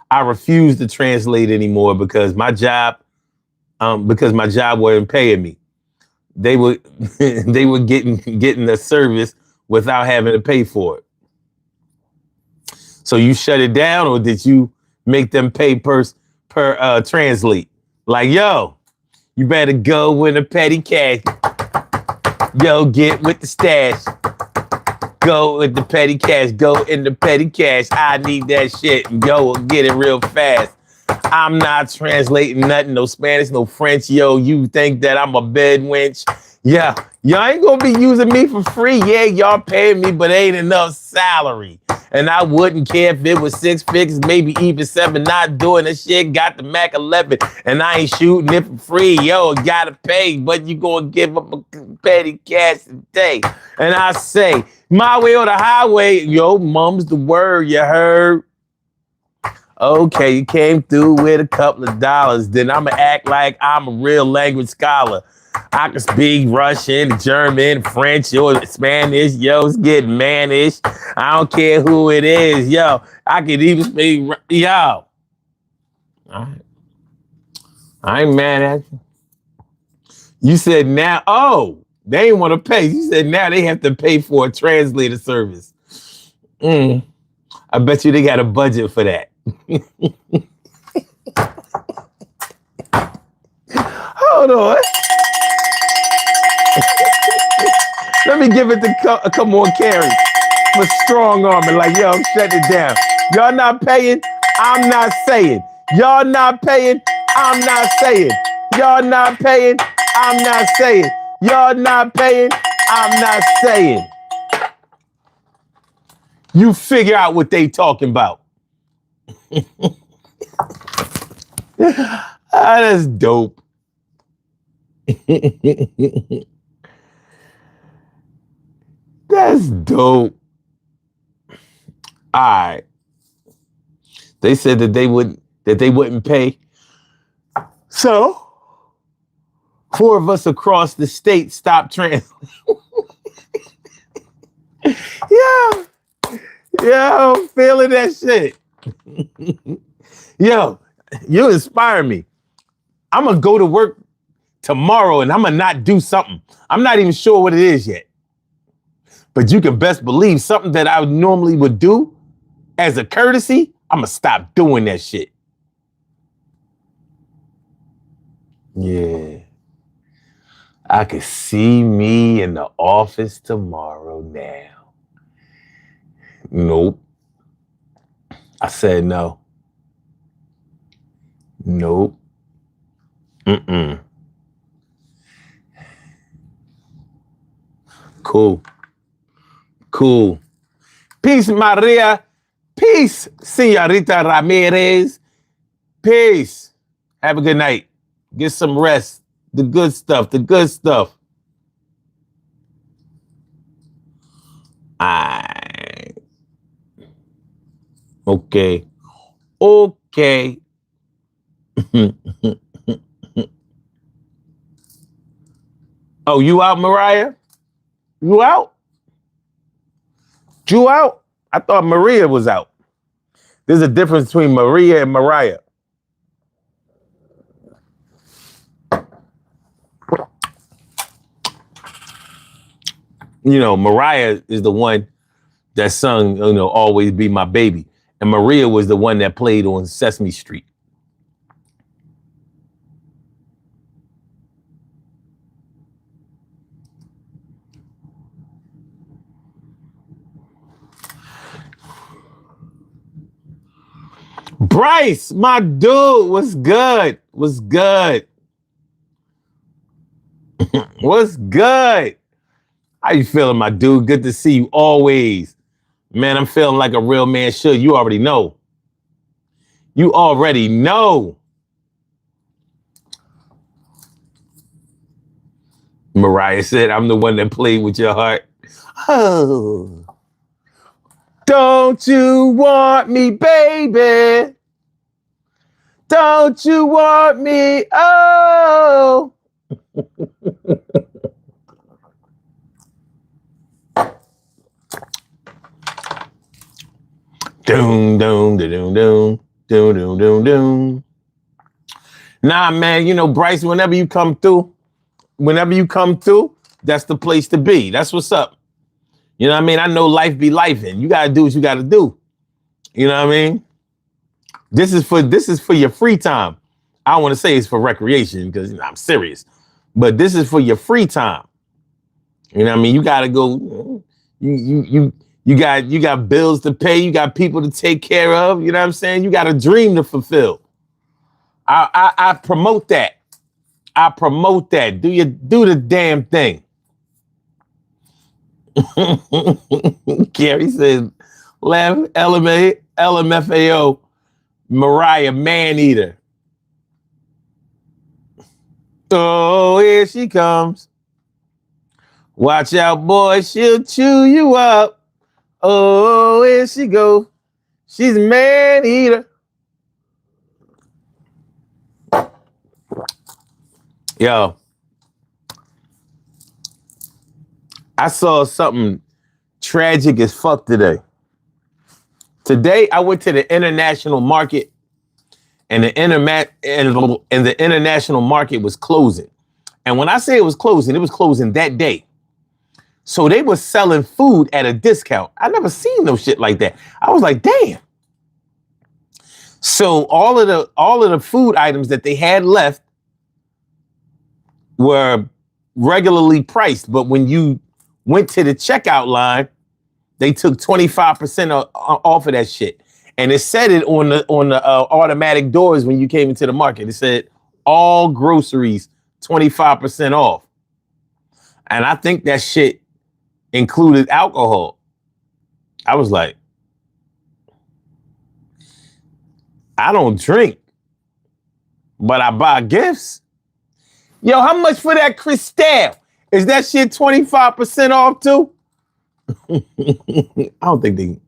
I refuse to translate anymore because my job wasn't paying me. They were getting the service without having to pay for it. So you shut it down, or did you make them pay per translate? Like, yo, you better go with the petty cash. Yo, get with the stash. Go with the petty cash. Go in the petty cash. I need that shit. Yo, get it real fast. I'm not translating nothing, no Spanish, no French. Yo, you think that I'm a bed wench? Yeah, y'all ain't gonna be using me for free. Yeah, y'all paying me, but ain't enough salary. And I wouldn't care if it was 6 figures, maybe even 7. Not doing this shit. Got the Mac 11, and I ain't shooting it for free. Yo, gotta pay, but you gonna give up a petty cash today. And I say, my way or the highway. Yo, mum's the word, you heard? Okay, you came through with a couple of dollars. Then I'ma act like I'm a real language scholar. I can speak Russian, German, French, or Spanish. Yo, it's getting manish. I don't care who it is. Yo, I can even speak. Yo. All right. I ain't mad at you. You said now, they ain't want to pay. You said now they have to pay for a translator service. I bet you they got a budget for that. Hold on. Let me give it to come on, Carrie, for strong arming. Like, yo, I'm shutting it down. Y'all not paying? I'm not saying. Y'all not paying? I'm not saying. Y'all not paying? I'm not saying. Y'all not paying? I'm not saying. You figure out what they talking about. That's dope. That's dope. All right. They said that they wouldn't pay. So 4 of us across the state stopped translating. Yeah. Yo, I'm feeling that shit. Yo, you inspire me. I'm gonna go to work tomorrow and I'm gonna not do something. I'm not even sure what it is yet. But you can best believe something that I normally would do as a courtesy, I'm gonna stop doing that shit. Yeah. I could see me in the office tomorrow now. Nope. I said no. Nope. Mm-mm. Cool. Cool. Peace, Maria. Peace, Señorita Ramirez. Peace. Have a good night. Get some rest. The good stuff. The good stuff. Aight. Okay. Okay. Oh, you out, Mariah? You out? You out? I thought Maria was out. There's a difference between Maria and Mariah. You know, Mariah is the one that sung, you know, Always Be My Baby. And Maria was the one that played on Sesame Street. Bryce, my dude, what's good? What's good? What's good? How you feeling, my dude? Good to see you always. Man, I'm feeling like a real man should. You already know. You already know. Mariah said, I'm the one that played with your heart. Oh. Don't you want me, baby? Don't you want me? Oh. Doom, doom, doom, doom, doom, doom, doom, doom. Nah, man, you know, Bryce, whenever you come through, that's the place to be. That's what's up. You know what I mean? I know life be life, and you gotta do what you gotta do. You know what I mean? This is for your free time. I don't want to say it's for recreation because you know, I'm serious, but this is for your free time. You know what I mean? You gotta go. You got bills to pay. You got people to take care of. You know what I'm saying? You got a dream to fulfill. I promote that. I promote that. Do the damn thing. Gary says, LMFAO, Mariah Maneater. Oh, here she comes. Watch out, boy, she'll chew you up. Oh, here she go. She's Maneater. Yo, I saw something tragic as fuck today. Today, I went to the international market, and the international market was closing. And when I say it was closing that day. So they were selling food at a discount. I never seen no shit like that. I was like, damn. So all of the food items that they had left were regularly priced, but when you went to the checkout line, they took 25% off of that shit. And it said it on the automatic doors when you came into the market. It said all groceries 25% off. And I think that shit included alcohol. I was like, I don't drink. but I buy gifts. Yo, how much for that Cristal? Is that shit 25% off too? I don't think they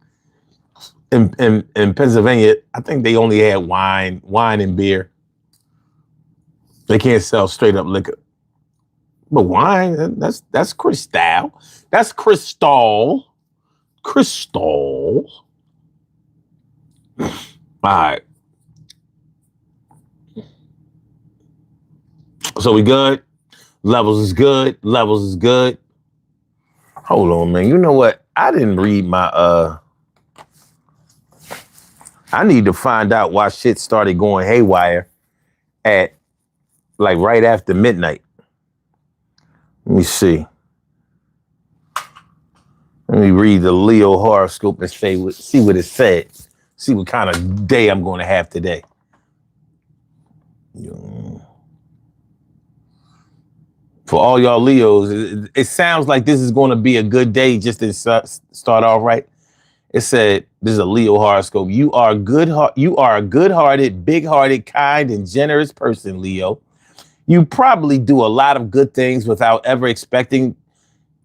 in Pennsylvania, I think they only had wine and beer. They can't sell straight up liquor. But wine, that's Cristal. That's Crystal. Crystal. All right. So we good? Levels is good. Levels is good. Hold on, man. You know what? I didn't read my I need to find out why shit started going haywire at like right after midnight. Let me see. Let me read the Leo horoscope and see what it said. See what kind of day I'm going to have today. For all y'all Leos, it sounds like this is going to be a good day just to start off right. It said, this is a Leo horoscope. You are a good-hearted, big-hearted, kind, and generous person, Leo. You probably do a lot of good things without ever expecting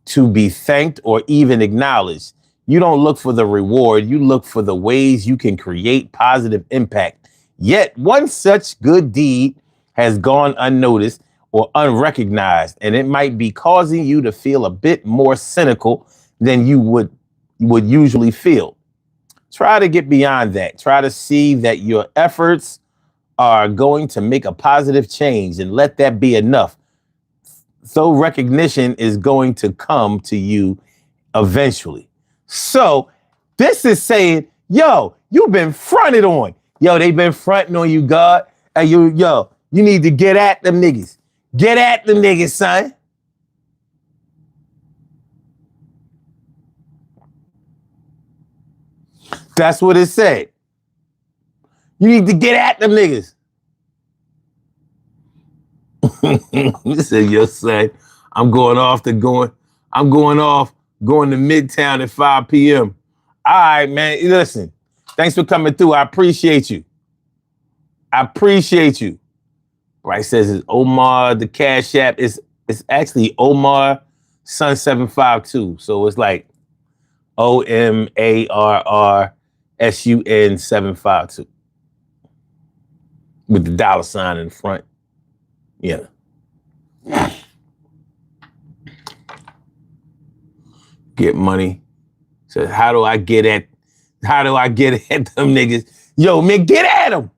to be thanked or even acknowledged. You don't look for the reward. You look for the ways you can create positive impact. Yet one such good deed has gone unnoticed or unrecognized, and it might be causing you to feel a bit more cynical than you would usually feel. Try to get beyond that. Try to see that your efforts are going to make a positive change and let that be enough. So recognition is going to come to you eventually. So this is saying, yo, you've been fronted on. Yo, they've been fronting on you, God. And you need to get at them niggas. Get at them niggas, son. That's what it said. You need to get at them niggas. You said, yo, son, I'm going to Midtown at 5 p.m. All right, man. Listen, thanks for coming through. I appreciate you. Right, says it's Omar, the Cash App. It's actually Omar Sun 752. So it's like OMARRSUN 752 with the $ in front. Yeah. Get money. Says, how do I get at them niggas? Yo, man, get at them.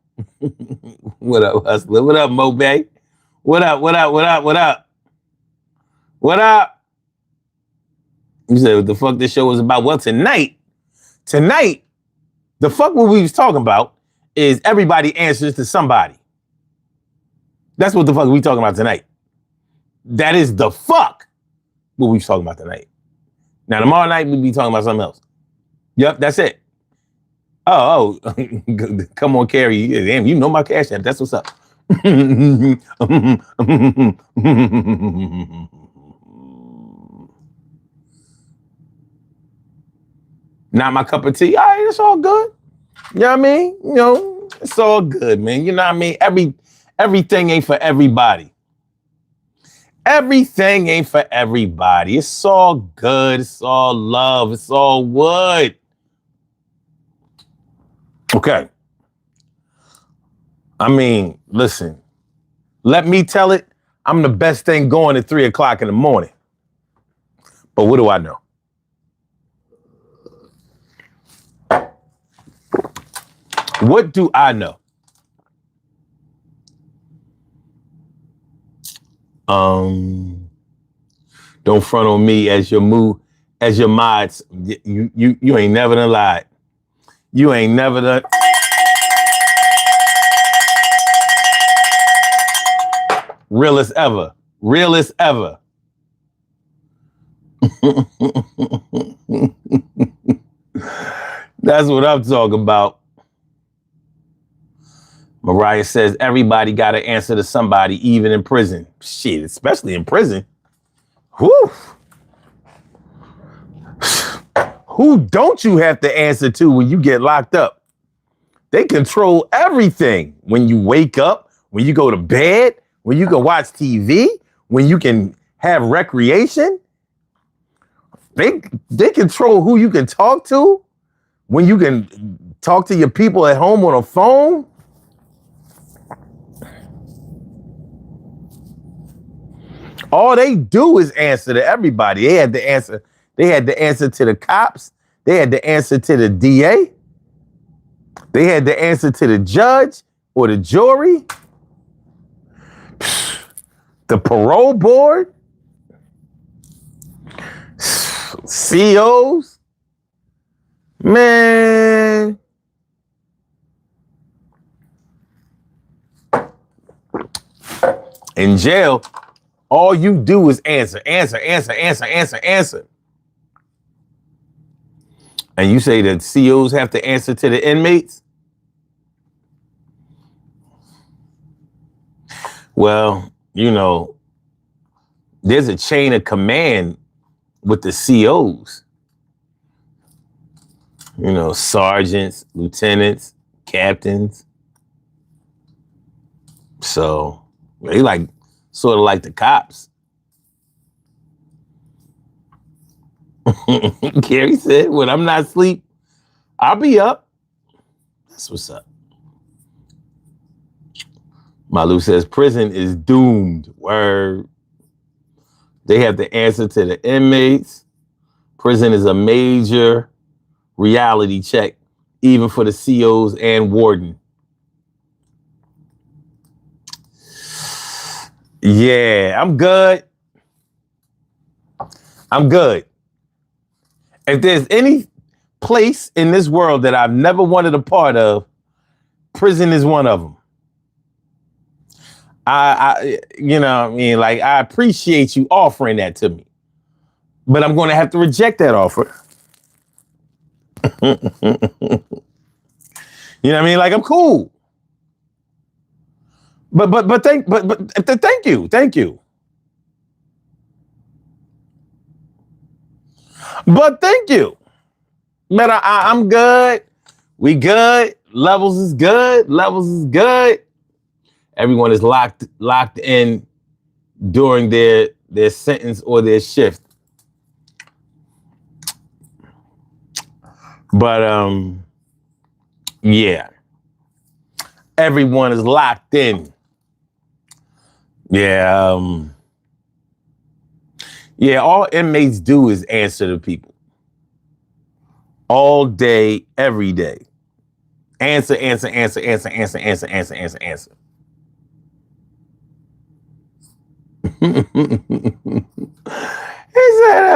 What up, hustler? What up, Mo Bay? What up? You said what the fuck this show was about? Well, tonight, the fuck what we was talking about is everybody answers to somebody. That's what the fuck we talking about tonight. That is the fuck what we was talking about tonight. Now, tomorrow night, we'll be talking about something else. Yep, that's it. Oh, come on, Carrie. Damn, you know my Cash App. That's what's up. Not my cup of tea. All right, it's all good. You know what I mean? You know, it's all good, man. You know what I mean? Everything ain't for everybody. Everything ain't for everybody. It's all good. It's all love. It's all wood. Okay. I mean, listen, let me tell it. I'm the best thing going at 3 o'clock in the morning. But what do I know? What do I know? Don't front on me as your mods. You ain't never done lied. You ain't never done. Realest ever. That's what I'm talking about. Mariah says everybody got to answer to somebody, even in prison. Shit, especially in prison. Whew. Who don't you have to answer to when you get locked up? They control everything. When you wake up, when you go to bed, when you can watch TV, when you can have recreation. They control who you can talk to, when you can talk to your people at home on a phone. All they do is answer to everybody. They had to answer. They had to answer to the cops. They had to answer to the DA. They had to answer to the judge or the jury, the parole board, CEOs. Man. In jail, all you do is answer. And you say that CEOs have to answer to the inmates? Well, you know, there's a chain of command with the CEOs. You know, sergeants, lieutenants, captains. So they like sort of like the cops. Gary said, when I'm not asleep, I'll be up. That's what's up. Malu says prison is doomed. Word. They have to answer to the inmates. Prison is a major reality check, even for the COs and warden. Yeah, I'm good. I'm good. If there's any place in this world that I've never wanted a part of, prison is one of them. You know what I mean? Like, I appreciate you offering that to me, but I'm going to have to reject that offer. You know what I mean? Like, I'm cool. But thank you. But thank you. Man, I'm good. We good. Levels is good. Everyone is locked in during their sentence or their shift. But yeah. Everyone is locked in. Yeah. Yeah, all inmates do is answer to people. All day, every day. Answer. He said,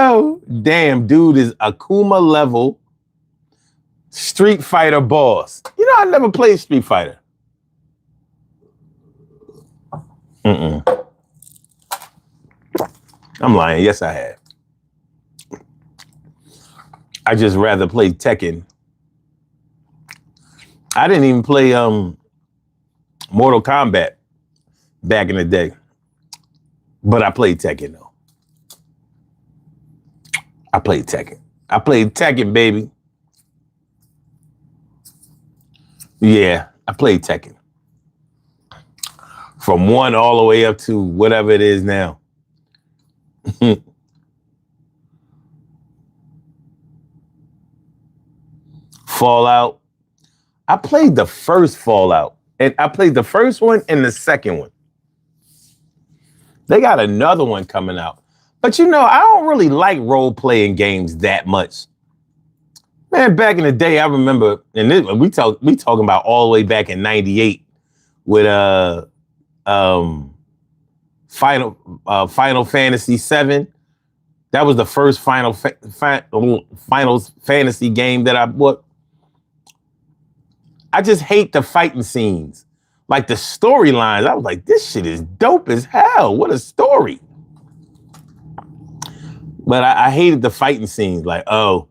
oh, damn, dude is Akuma level Street Fighter boss. You know, I never played Street Fighter. I'm lying. Yes, I have. I just rather play Tekken. I didn't even play Mortal Kombat back in the day. But I played Tekken, though. I played Tekken, baby. Yeah, I played Tekken. From 1 all the way up to whatever it is now. Fallout. I played the first Fallout. And I played the first one and the second one. They got another one coming out. But you know, I don't really like role-playing games that much. Man, back in the day, I remember, and this, we talking about all the way back in '98 with Final Fantasy VII. That was the first Final Fantasy game that I bought. I just hate the fighting scenes. Like the storylines, I was like, this shit is dope as hell. What a story. But I hated the fighting scenes. Like, oh,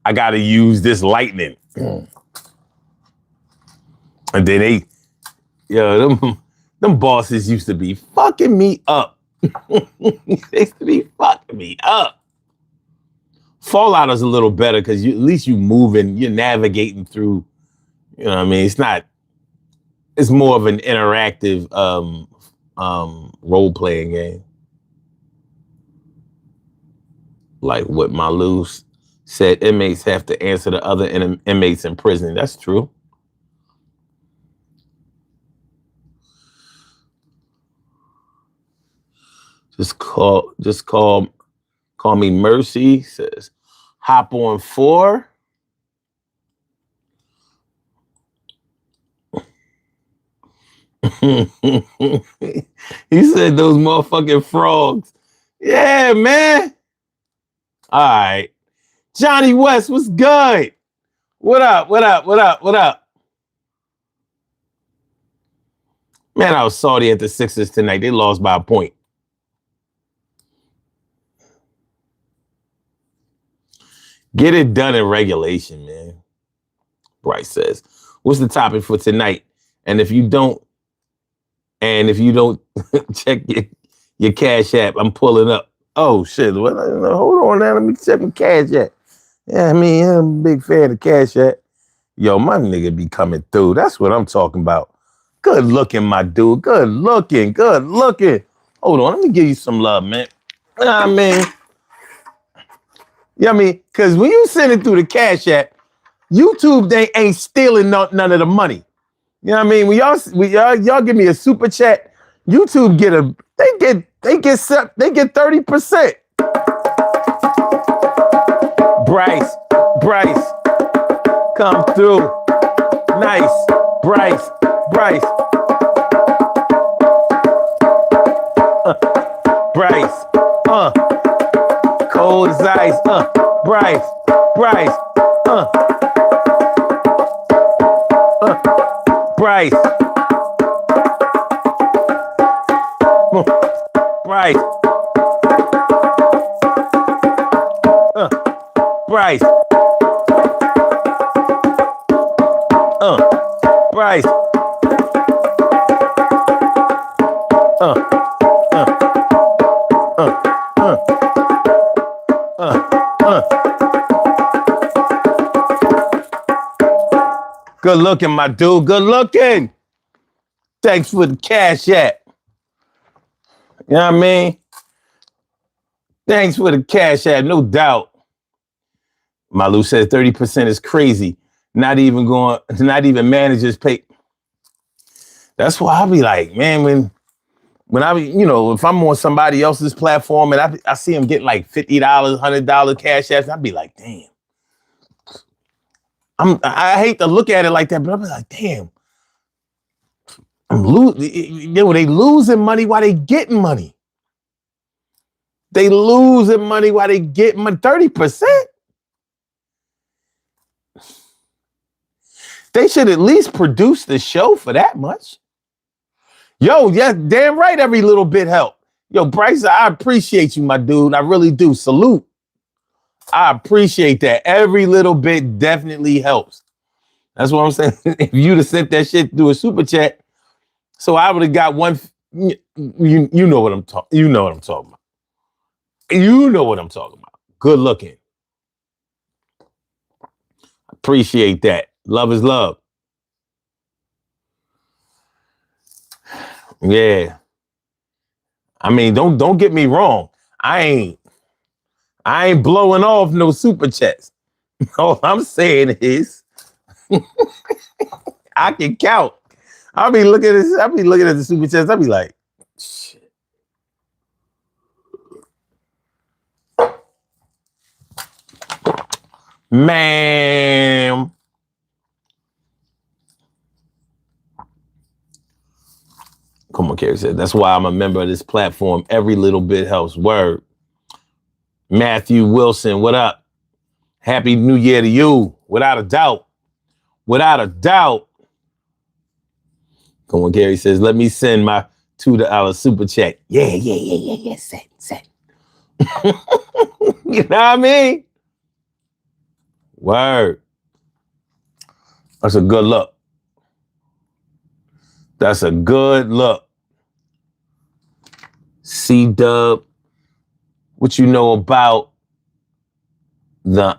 I got to use this lightning. And then them bosses used to be fucking me up. They used to be fucking me up. Fallout is a little better because at least you moving, you're navigating through, you know what I mean? it's more of an interactive role playing game. Like what Malou said, inmates have to answer to other inmates in prison. That's true. Just call me Mercy. Says, hop on 4. He said those motherfucking frogs. Yeah, man. All right. Johnny West, what's good? What up? What up? What up? What up? Man, I was salty at the Sixers tonight. They lost by a point. Get it done in regulation, man. Bryce says, what's the topic for tonight? And if you don't check your Cash App, I'm pulling up. Oh, shit. What? Hold on now. Let me check my Cash App. Yeah, I mean, I'm a big fan of Cash App. Yo, my nigga be coming through. That's what I'm talking about. Good looking, my dude. Good looking. Good looking. Hold on. Let me give you some love, man. You know what I mean? Yeah, I mean, because when you send it through the Cash App, YouTube, they ain't stealing none of the money. You know what I mean? When y'all give me a super chat, YouTube they get 30%. Bryce, come through. Nice. Bryce. Bryce. Cold as ice. Bryce. Bryce. Bryce. Bryce. Bryce. Bryce. Good looking, my dude. Good looking. Thanks for the Cash App. You know what I mean? Thanks for the Cash App, no doubt. Malou said 30% is crazy. Not even managers pay. That's why I be like, man, when I be, if I'm on somebody else's platform and I see them get like $50, $100 Cash Apps, I'd be like, damn. I hate to look at it like that, but I'm like, damn. They losing money while they getting money. They losing money while they get money. 30%. They should at least produce the show for that much. Yo, yeah, damn right. Every little bit help. Yo, Bryce, I appreciate you, my dude. I really do. Salute. I appreciate that. Every little bit definitely helps. That's what I'm saying. If you'd have sent that shit through a super chat, so I would have got one. You know what I'm talking. You know what I'm talking about. You know what I'm talking about. Good looking. Appreciate that. Love is love. Yeah. I mean, don't get me wrong. I ain't blowing off no super chats. All I'm saying is I can count. I'll be looking at the super chats. I'll be like, shit. Man. Come on, Carrie said. That's why I'm a member of this platform. Every little bit helps. Word. Matthew Wilson, what up? Happy New Year to you. Without a doubt. Without a doubt. Come on, Gary says, let me send my $2 super chat. Yeah. Send. You know what I mean? Word. That's a good look. That's a good look. C-Dub, what you know about the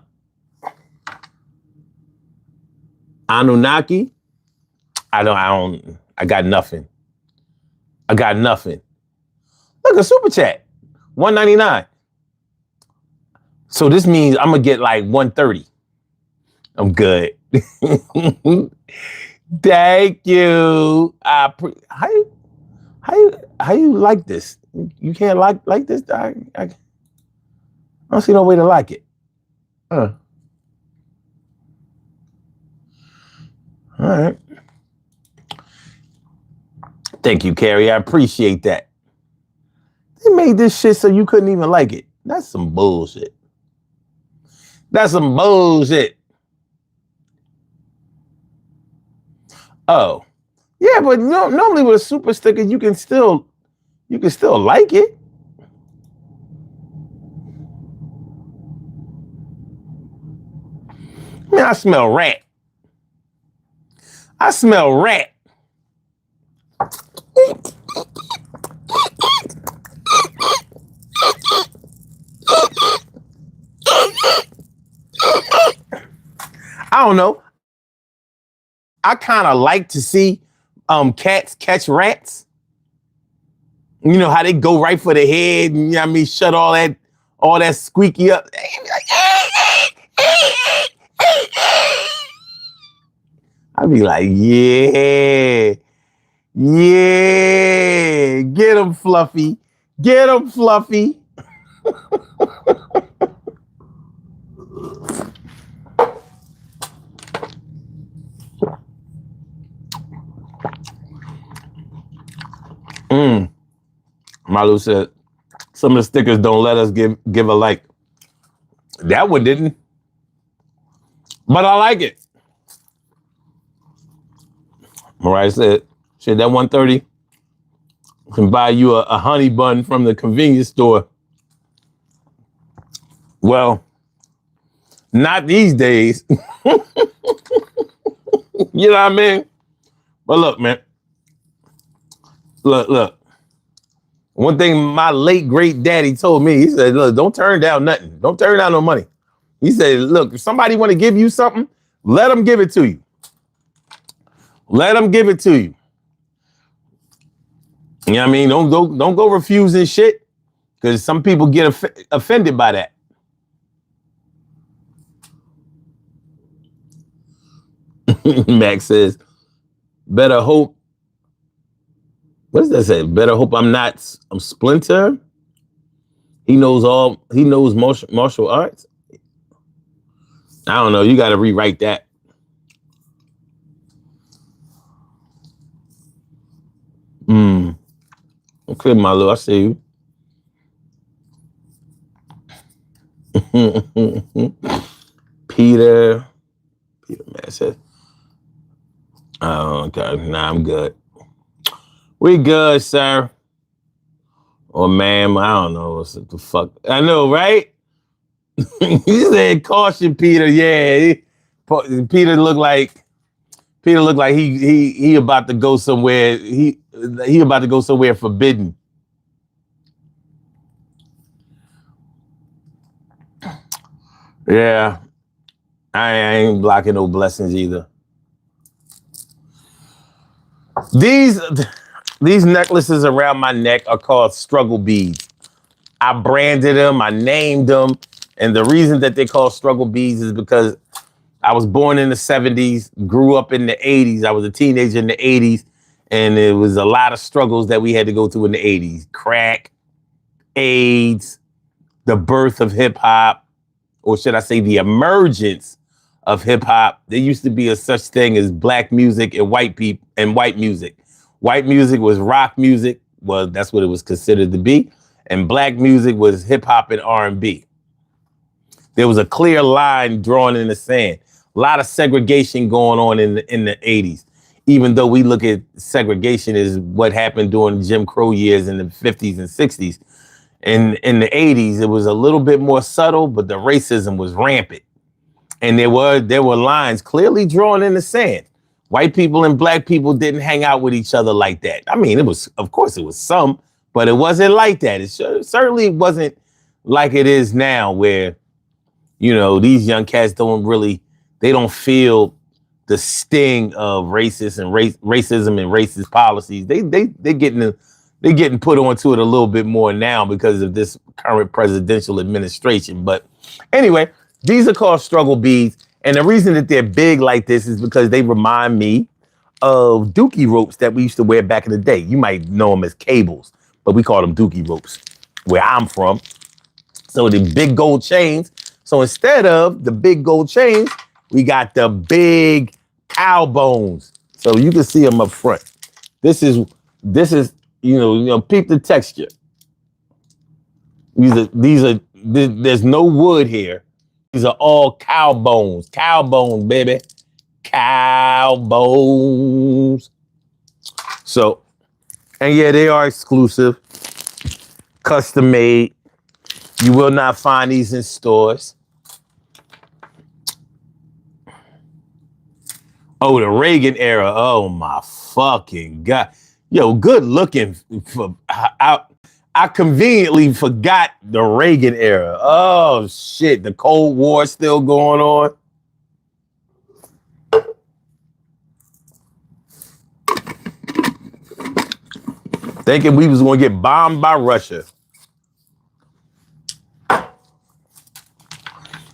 Anunnaki? I I got nothing. I got nothing. Look, a super chat. $1.99. So this means I'm going to get like $1.30. I'm good. Thank you. How you like this? You can't like this? I don't see no way to like it. All right. Thank you, Carrie. I appreciate that. They made this shit so you couldn't even like it. That's some bullshit. That's some bullshit. Oh. Yeah, but normally with a super sticker, you can still like it. Man, I smell rat. I smell rat. I don't know. I kind of like to see cats catch rats. You know how they go right for the head, and you know what I mean, shut all that squeaky up. I'd be like, yeah, get him, Fluffy. Get him, Fluffy. Malu said, some of the stickers don't let us give a like. That one didn't. But I like it. Mariah said, shit, that $1.30 can buy you a honey bun from the convenience store. Well, not these days. You know what I mean? But look, man. Look. One thing my late great daddy told me, he said, look, don't turn down nothing. Don't turn down no money. He said, look, if somebody want to give you something, let them give it to you. Let them give it to you. You know what I mean? Don't go refusing shit, because some people get offended by that. Max says, better hope. What does that say? Better hope I'm Splinter. He knows martial arts. I don't know. You got to rewrite that. Okay, Malu, I see you. Peter man says, oh, okay. Nah, I'm good. We good, sir. Or ma'am, I don't know what the fuck. I know, right? He said caution, Peter. Yeah. Peter looked like he about to go somewhere. He about to go somewhere forbidden. Yeah. I ain't blocking no blessings either. These necklaces around my neck are called struggle beads. I branded them, I named them, and the reason that they're called struggle beads is because I was born in the 70s, grew up in the 80s. I was a teenager in the 80s, and it was a lot of struggles that we had to go through in the 80s. Crack, AIDS, the birth of hip hop, or should I say the emergence of hip hop. There used to be a such thing as black music and white music. White music was rock music. Well, that's what it was considered to be. And black music was hip hop and R&B. There was a clear line drawn in the sand. A lot of segregation going on in the 80s. Even though we look at segregation as what happened during Jim Crow years in the 50s and 60s. In the 80s, it was a little bit more subtle, but the racism was rampant. And there were lines clearly drawn in the sand. White people and black people didn't hang out with each other like that. I mean, of course it was some, but it wasn't like that. It certainly wasn't like it is now, where, you know, these young cats don't feel the sting of racism and racist policies. They're getting put onto it a little bit more now because of this current presidential administration. But anyway, these are called struggle beads. And the reason that they're big like this is because they remind me of dookie ropes that we used to wear back in the day. You might know them as cables, but we call them dookie ropes where I'm from. So the big gold chains. So instead of the big gold chains, we got the big cow bones. So you can see them up front. This is, peep the texture. There's no wood here. These are all cow bones. Cow bones, baby. Cow bones. So, and yeah, they are exclusive, custom made. You will not find these in stores. Oh, the Reagan era. Oh my fucking God. Yo, good looking. I conveniently forgot the Reagan era. Oh shit, the Cold War still going on. Thinking we was gonna get bombed by Russia.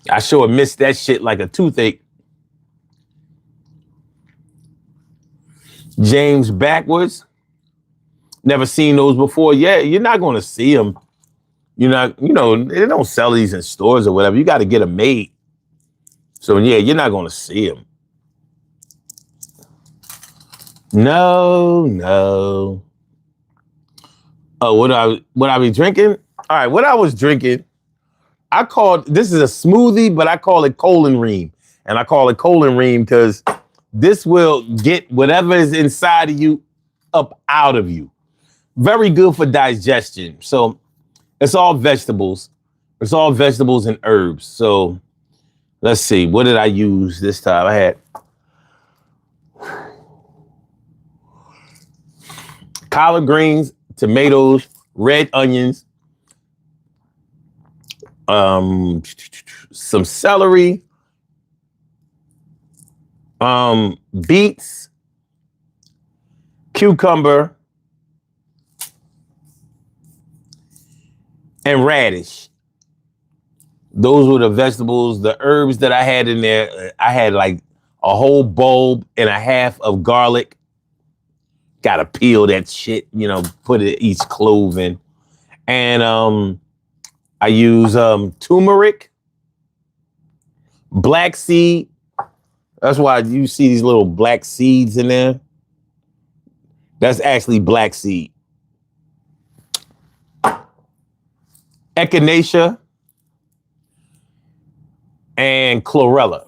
I sure missed that shit like a toothache. James backwards. Never seen those before. Yeah, you're not gonna see them. You're not, they don't sell these in stores or whatever. You got to get them made. So yeah, you're not gonna see them. No. Oh, what I be drinking? All right, what I was drinking, this is a smoothie, but I call it colon ream. And I call it colon ream because this will get whatever is inside of you up out of you. Very good for digestion. So it's all vegetables. It's all vegetables and herbs. So let's see. What did I use this time? I had collard greens, tomatoes, red onions, some celery, beets, cucumber, and radish. Those were the vegetables. The herbs that I had in there, I had like a whole bulb and a half of garlic. Gotta peel that shit, put it each clove in. And I use turmeric, black seed. That's why you see these little black seeds in there. That's actually black seed. Echinacea and chlorella.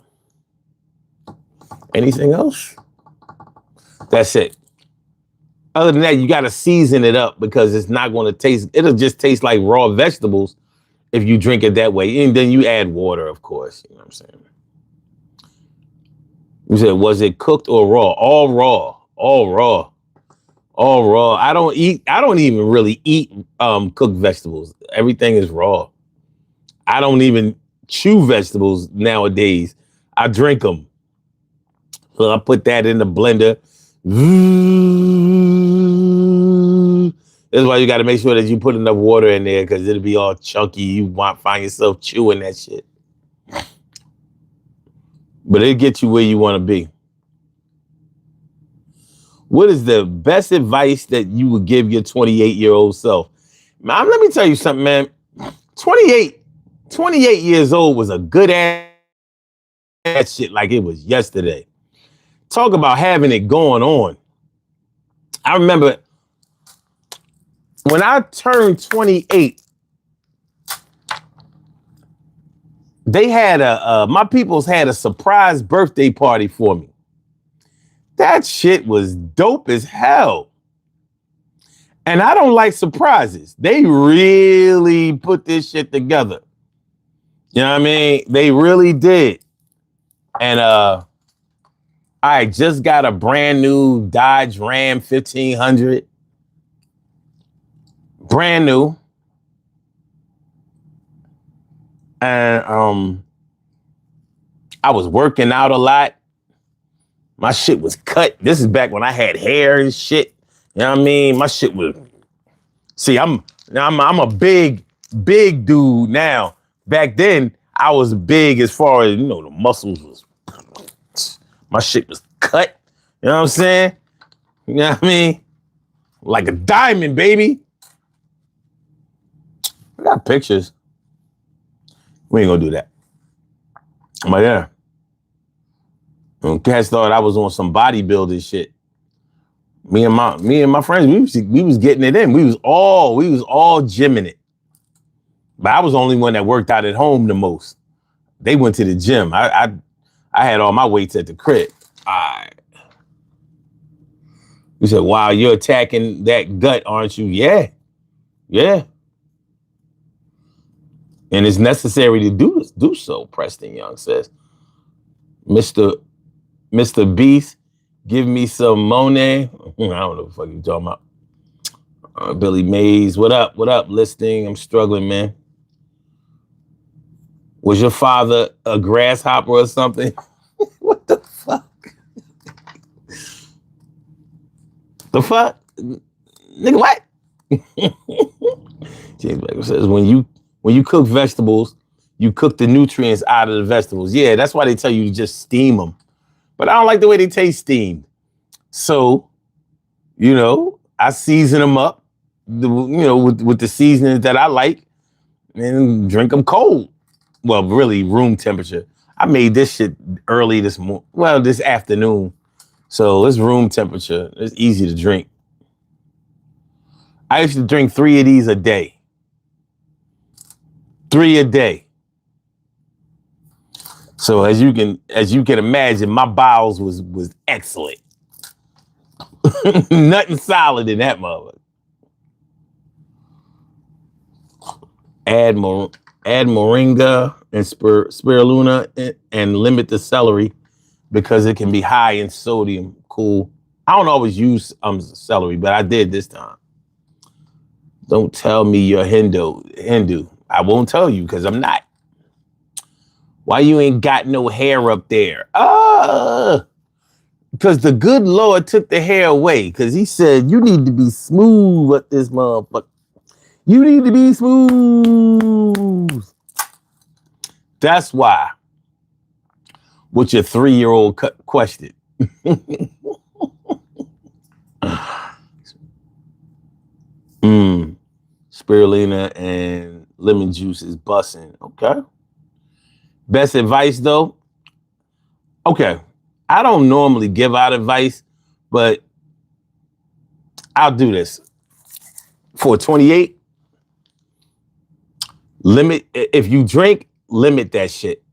Anything else? That's it. Other than that, you got to season it up because it's not going to taste, it'll just taste like raw vegetables if you drink it that way. And then you add water, of course. You know what I'm saying? You said, was it cooked or raw? All raw. All raw. All raw. I don't even really eat cooked vegetables. Everything is raw. I don't even chew vegetables nowadays. I drink them. So I put that in the blender. That's why you got to make sure that you put enough water in there because it'll be all chunky. You find yourself chewing that shit. But it'll get you where you want to be. What is the best advice that you would give your 28-year-old self? Man, let me tell you something, man. 28 years old was a good ass shit like it was yesterday. Talk about having it going on. I remember when I turned 28, they had my peoples had a surprise birthday party for me. That shit was dope as hell. And I don't like surprises. They really put this shit together. You know what I mean? They really did. And I just got a brand new Dodge Ram 1500. Brand new. And I was working out a lot. My shit was cut. This is back when I had hair and shit. You know what I mean? My shit was. See, I'm a big dude now. Back then, I was big as far as, the muscles was. My shit was cut. You know what I'm saying? You know what I mean? Like a diamond, baby. I got pictures. We ain't gonna do that. But yeah. When cats thought I was on some bodybuilding shit. Me and my friends, we was getting it in. We was all gymming it. But I was the only one that worked out at home the most. They went to the gym. I had all my weights at the crib. All right. You said, wow, you're attacking that gut, aren't you? Yeah. Yeah. And it's necessary to do so, Preston Young says. Mr. Beast, give me some Monet. I don't know what the fuck you talking about. Billy Mays, what up? What up, listening? I'm struggling, man. Was your father a grasshopper or something? What the fuck? The fuck? Nigga, what? James Baker says, when you cook vegetables, you cook the nutrients out of the vegetables. Yeah, that's why they tell you to just steam them. But I don't like the way they taste steamed. So, I season them up, with the seasonings that I like, and drink them cold. Well, really, room temperature. I made this shit early this afternoon. So it's room temperature. It's easy to drink. I used to drink 3 of these a day. 3 a day. So as you can imagine, my bowels was excellent. Nothing solid in that mother. Add moringa and spirulina and limit the celery because it can be high in sodium. Cool. I don't always use celery, but I did this time. Don't tell me you're Hindu. I won't tell you because I'm not. Why you ain't got no hair up there? Because the good Lord took the hair away because he said you need to be smooth with this motherfucker. You need to be smooth. That's why. What your 3-year-old questioned. Spirulina and lemon juice is bussin'. Okay. Best advice though? Okay. I don't normally give out advice, but I'll do this. For 28, if you drink, limit that shit.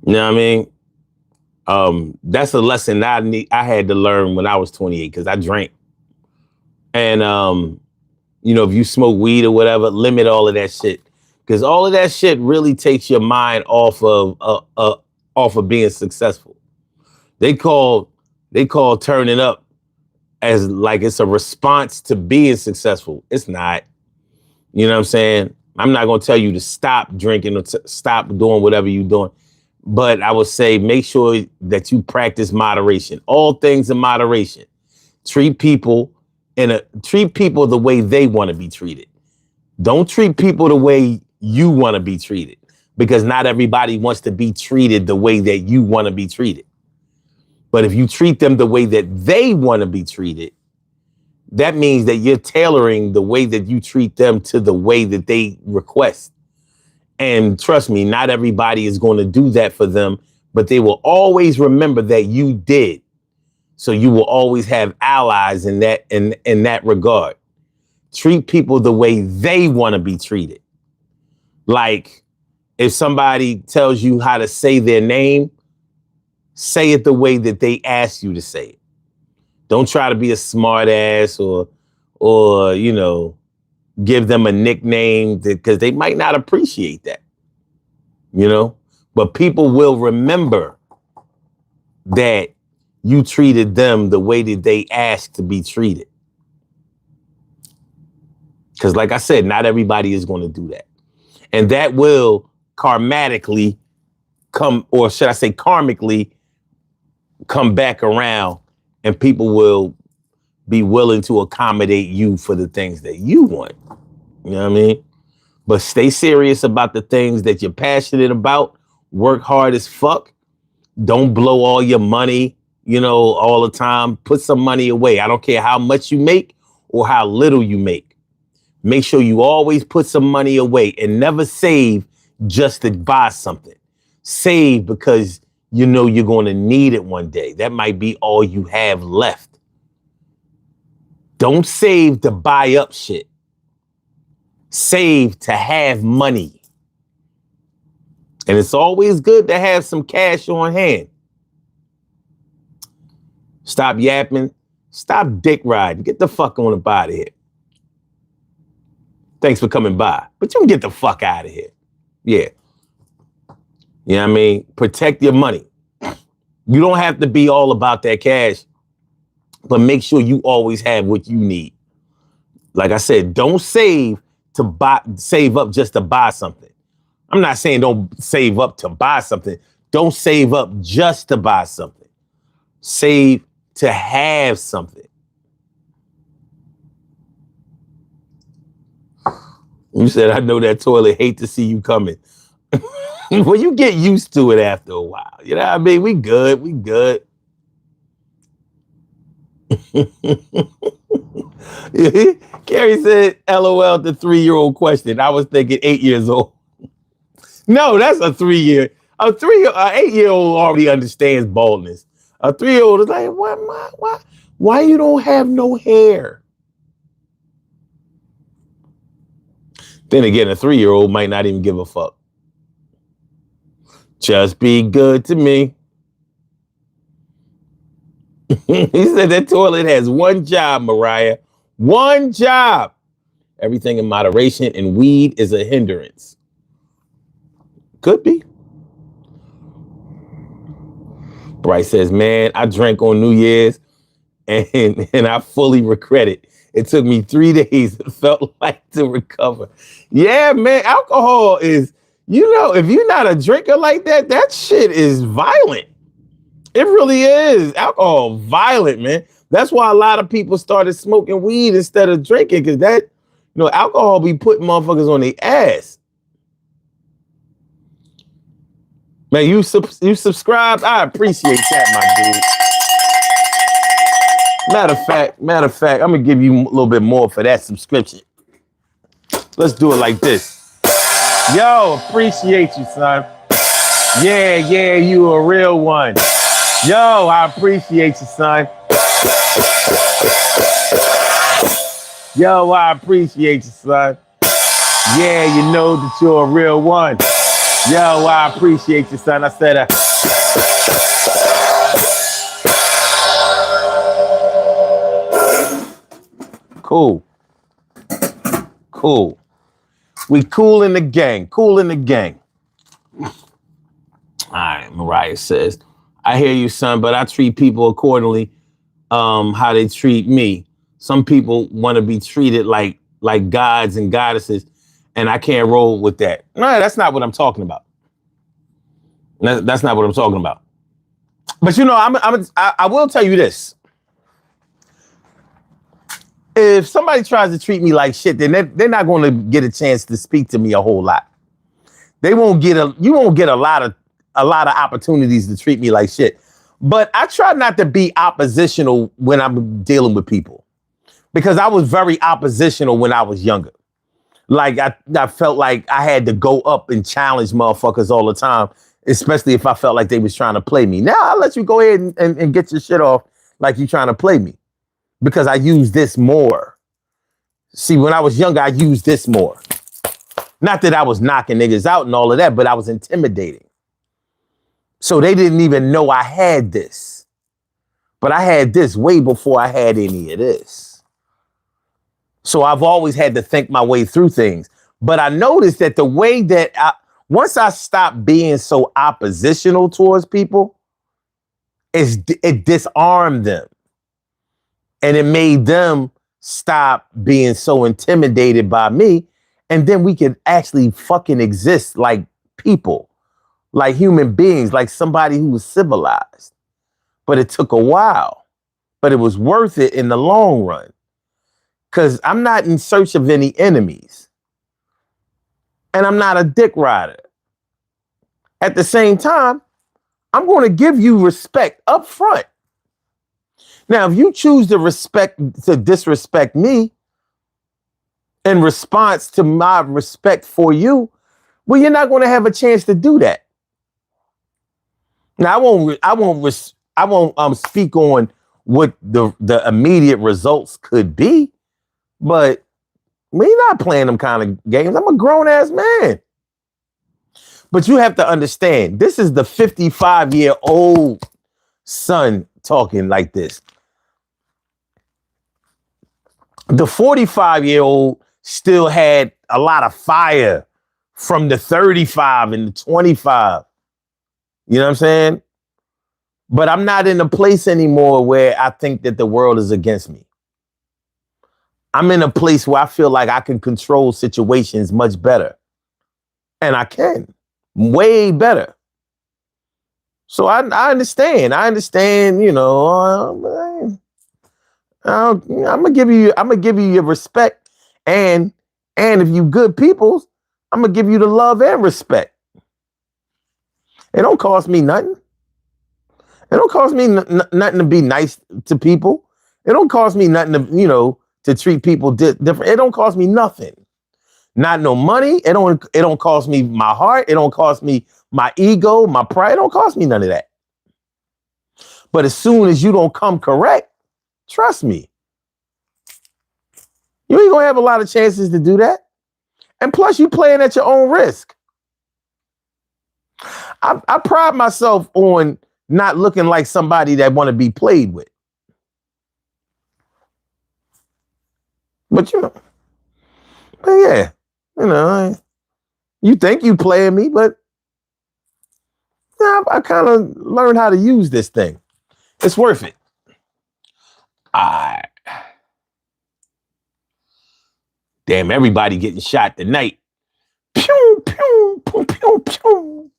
You know what I mean? That's a lesson I had to learn when I was 28 because I drank. And, if you smoke weed or whatever, limit all of that shit. Because all of that shit really takes your mind off of being successful. They call turning up as like it's a response to being successful. It's not. You know what I'm saying? I'm not going to tell you to stop drinking or stop doing whatever you're doing. But I would say make sure that you practice moderation. All things in moderation. Treat people the way they want to be treated. Don't treat people the way you want to be treated, because not everybody wants to be treated the way that you want to be treated. But if you treat them the way that they want to be treated, that means that you're tailoring the way that you treat them to the way that they request. And trust me, not everybody is going to do that for them, but they will always remember that you did. So you will always have allies in that regard. Treat people the way they want to be treated. Like if somebody tells you how to say their name, say it the way that they ask you to say it. Don't try to be a smart ass or give them a nickname because they might not appreciate that. But people will remember that you treated them the way that they asked to be treated. Because like I said, not everybody is going to do that. And that will karmatically come, or should I say karmically, come back around and people will be willing to accommodate you for the things that you want. You know what I mean? But stay serious about the things that you're passionate about. Work hard as fuck. Don't blow all your money, all the time. Put some money away. I don't care how much you make or how little you make. Make sure you always put some money away and never save just to buy something. Save because you know you're going to need it one day. That might be all you have left. Don't save to buy up shit. Save to have money. And it's always good to have some cash on hand. Stop yapping. Stop dick riding. Get the fuck on up out of here. Thanks for coming by. But you can get the fuck out of here. Yeah. You know what I mean? Protect your money. You don't have to be all about that cash, but make sure you always have what you need. Like I said, don't save up just to buy something. I'm not saying don't save up to buy something. Don't save up just to buy something. Save to have something. You said, I know that toilet hate to see you coming. Well, you get used to it after a while. You know what I mean? We good. Carrie said, LOL, the 3-year-old question. I was thinking 8 years old. No, that's a 3-year. An 8-year-old already understands baldness. A 3-year-old is like, why you don't have no hair? Then again, a 3-year-old might not even give a fuck. Just be good to me. He said that toilet has one job, Mariah. One job. Everything in moderation, and weed is a hindrance. Could be. Bryce says, man, I drank on New Year's and I fully regret it. It took me 3 days. It felt like to recover. Yeah, man, alcohol is, if you're not a drinker like that, that shit is violent. It really is. Alcohol, violent, man. That's why a lot of people started smoking weed instead of drinking, because that, alcohol be putting motherfuckers on their ass. Man, you subscribed? I appreciate that, my dude. Matter of fact, I'm gonna give you a little bit more for that subscription. Let's do it like this. Yo, appreciate you, son. Yeah, you a real one. Yo, I appreciate you, son. Yo, I appreciate you, son. Yeah, you know that you're a real one. Yo, I appreciate you, son. I said Cool. We cool in the gang. All right, Mariah says, I hear you, son, but I treat people accordingly, how they treat me. Some people want to be treated like gods and goddesses, and I can't roll with that. No, that's not what I'm talking about. That's not what I'm talking about. But I will tell you this. If somebody tries to treat me like shit, then they're not going to get a chance to speak to me a whole lot. You won't get a lot of opportunities to treat me like shit. But I try not to be oppositional when I'm dealing with people, because I was very oppositional when I was younger. Like I felt like I had to go up and challenge motherfuckers all the time, especially if I felt like they was trying to play me. Now I'll let you go ahead and get your shit off like you trying to play me, because I use this more. See, when I was younger, I used this more. Not that I was knocking niggas out and all of that, but I was intimidating. So they didn't even know I had this. But I had this way before I had any of this. So I've always had to think my way through things. But I noticed that the way that once I stopped being so oppositional towards people, it disarmed them. And it made them stop being so intimidated by me. And then we could actually fucking exist like people, like human beings, like somebody who was civilized. but it took a while. But it was worth it in the long run. Because I'm not in search of any enemies. And I'm not a dick rider. At the same time, I'm going to give you respect up front. Now, if you choose to disrespect me in response to my respect for you, well, you're not going to have a chance to do that. Now, I won't speak on what the immediate results could be, but we're not playing them kind of games. I'm a grown ass man. But you have to understand, this is the 55-year-old son talking like this. The 45-year-old still had a lot of fire from the 35 and the 25. You know what I'm saying? But I'm not in a place anymore where I think that the world is against me. I'm in a place where I feel like I can control situations much better. And I can. Way better. So I understand. I understand, you know, I'm gonna give you your respect. And if you good peoples, I'm gonna give you the love and respect. It don't cost me nothing. It don't cost me nothing to be nice to people. It don't cost me nothing to, you know, to treat people different. It don't cost me nothing. Not no money. It don't cost me my heart. It don't cost me my ego, my pride. It don't cost me none of that. But as soon as you don't come correct, trust me, you ain't gonna have a lot of chances to do that. And plus, you playing at your own risk. I pride myself on not looking like somebody that want to be played with. But you know, but yeah, you know, you think you playing me, but I kind of learned how to use this thing. It's worth it. Damn, everybody getting shot tonight. Pew, pew, pew, pew, pew.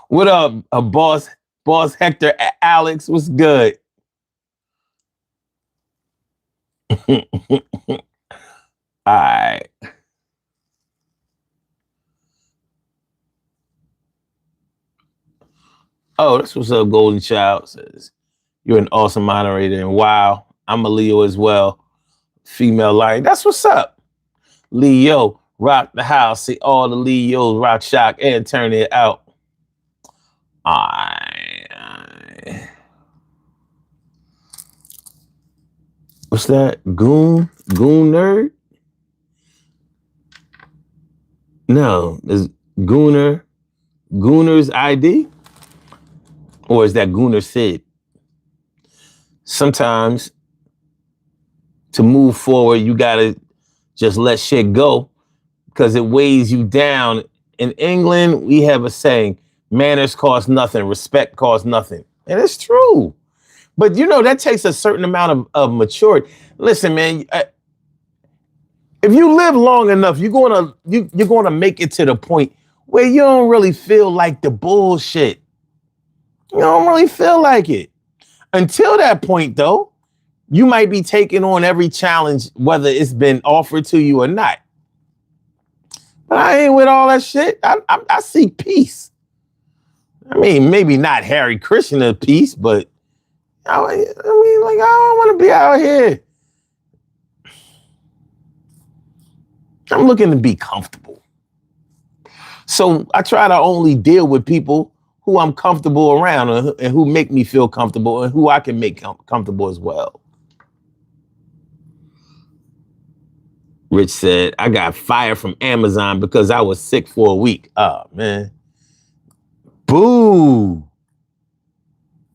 What up, boss Hector Alex? What's good? All right. Oh, that's what's up, Golden Child says. You're an awesome moderator, and wow, I'm a Leo as well. Female lion. That's what's up. Leo, rock the house. See all the Leos rock shock and turn it out. What's that? Goon nerd? No, is Gooner's ID? Or is that Gooner Sid? Sometimes to move forward, you gotta just let shit go because it weighs you down. In England, we have a saying, manners cost nothing, respect costs nothing. And it's true. But you know, that takes a certain amount of maturity. Listen, man, if you live long enough, you're gonna make it to the point where you don't really feel like the bullshit. You don't really feel like it. Until that point, though, you might be taking on every challenge, whether it's been offered to you or not. But I ain't with all that shit. I seek peace. I mean, maybe not Harry Krishna peace, but I mean, like, I don't want to be out here. I'm looking to be comfortable. So I try to only deal with people who I'm comfortable around and who make me feel comfortable and who I can make comfortable as well. Rich said, I got fired from Amazon because I was sick for a week. Oh, man. Boo.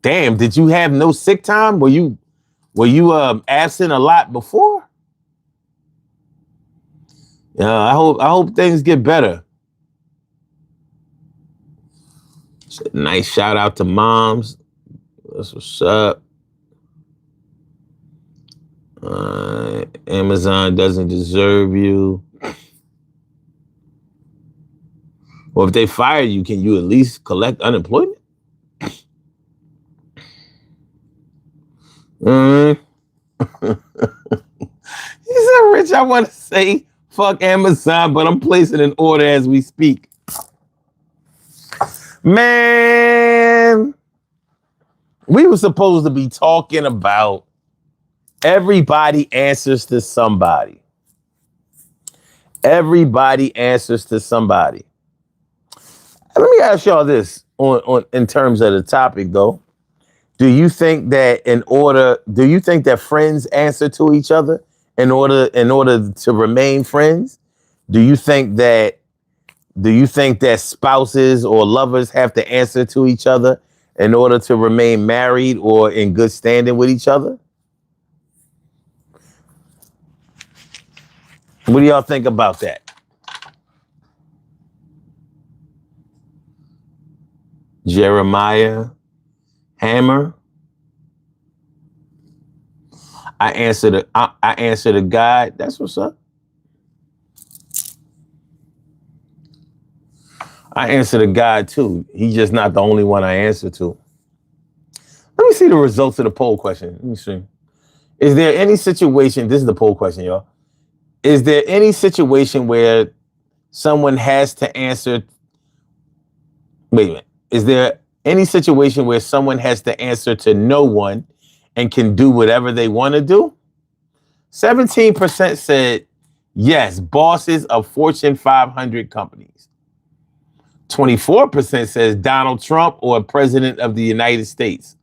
Damn, did you have no sick time? Were you absent a lot before? Yeah, I hope things get better. Nice shout out to moms. That's what's up. Amazon doesn't deserve you. Or if they fire you, can you at least collect unemployment? Mm. He said, Rich, I want to say fuck Amazon, but I'm placing an order as we speak. Man, we were supposed to be talking about everybody answers to somebody. Everybody answers to somebody. Let me ask y'all this on in terms of the topic though. Do you think that friends answer to each other in order to remain friends? Do you think that spouses or lovers have to answer to each other in order to remain married or in good standing with each other? What do y'all think about that? Jeremiah Hammer. I answer to God. That's what's up. I answer to God too. He's just not the only one I answer to. Let me see the results of the poll question. Let me see. Is there any situation? This is the poll question, y'all. Is there any situation where someone has to answer? Wait a minute. Is there any situation where someone has to answer to no one and can do whatever they want to do? 17% said yes, bosses of Fortune 500 companies. 24% says Donald Trump or President of the United States.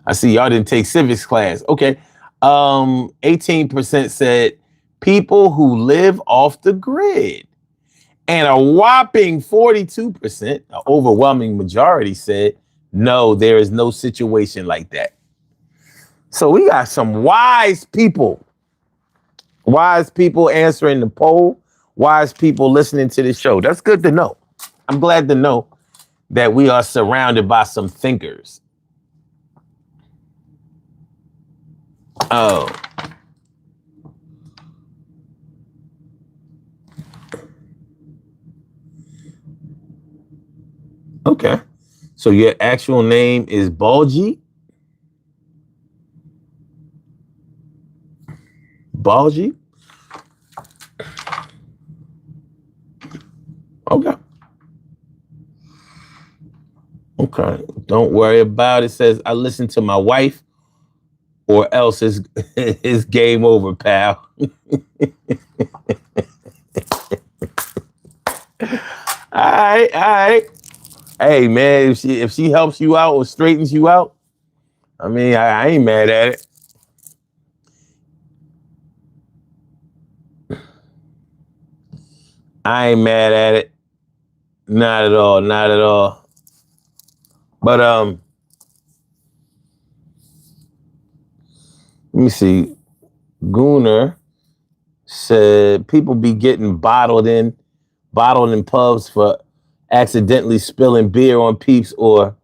I see y'all didn't take civics class. Okay. 18% said people who live off the grid. And a whopping 42%, an overwhelming majority said, no, there is no situation like that. So we got some wise people answering the poll, wise people listening to the show. That's good to know. I'm glad to know that we are surrounded by some thinkers. Oh. Okay. So your actual name is Balji? Balji? Okay. Okay. Don't worry about it. Says I listen to my wife or else it's game over, pal. All right. Hey man, if she helps you out or straightens you out, I mean, I ain't mad at it. I ain't mad at it. Not at all. Not at all. But let me see. Gooner said people be getting bottled in pubs for accidentally spilling beer on peeps or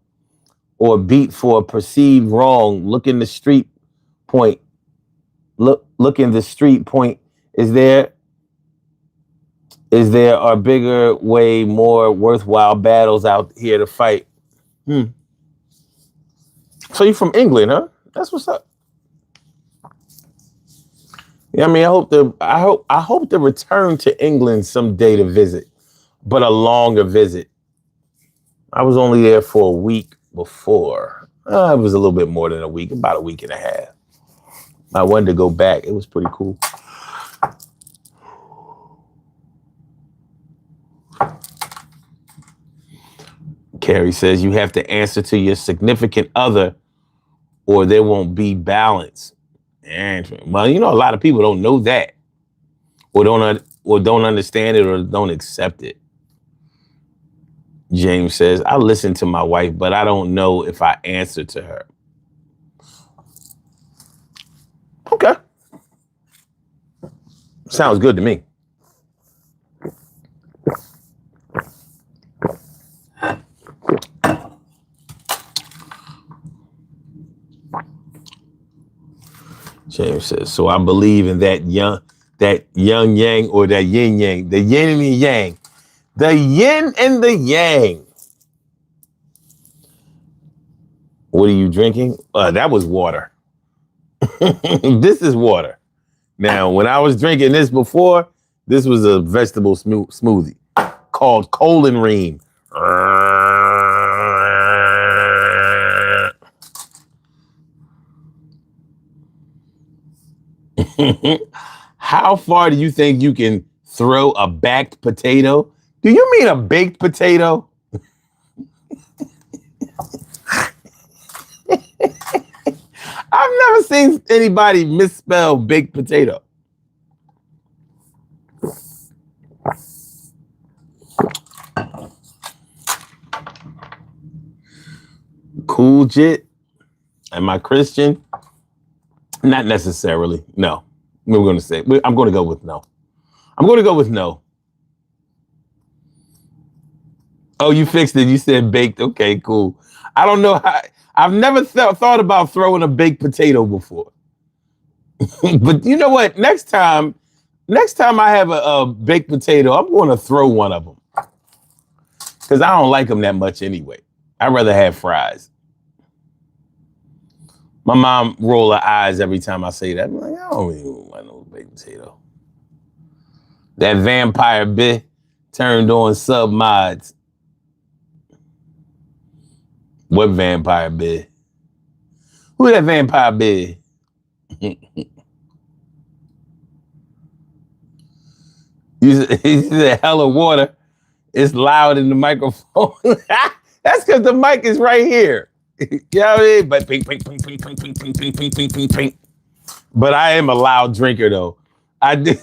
beat for a perceived wrong. Look in the street point. Look in the street point. Is there a bigger, way more worthwhile battles out here to fight? So you from England, huh? That's what's up. Yeah, I mean, I hope to return to England someday to visit, but a longer visit. I was only there for a week before. It was a little bit more than a week, about a week and a half. I wanted to go back. It was pretty cool. Carrie says you have to answer to your significant other or there won't be balance. And well, you know, a lot of people don't know that or don't understand it or don't accept it. James says, I listen to my wife, but I don't know if I answer to her. Okay. Sounds good to me. James says, so I believe in that young yang or that yin yang, the yin and the yang. The yin and the yang. What are you drinking? That was water. This is water. Now, when I was drinking this before, this was a vegetable smoothie called Colon Ream. How far do you think you can throw a baked potato? Do you mean a baked potato? I've never seen anybody misspell baked potato. Cool Jit. Am I Christian? Not necessarily. No. I'm going to go with no. I'm going to go with no. Oh, you fixed it. You said baked. Okay, cool. I don't know how. I've never thought about throwing a baked potato before. But you know what? Next time I have a baked potato, I'm going to throw one of them. Because I don't like them that much anyway. I'd rather have fries. My mom roll her eyes every time I say that. I'm like, I don't even want no baked potato. That vampire bit turned on sub mods. What vampire bit? Who that vampire bit? You said hella water. It's loud in the microphone. That's because the mic is right here. You know what I mean? But ping, ping, ping, ping, ping, ping, ping, ping, ping, ping, ping, ping. But I am a loud drinker though. I do.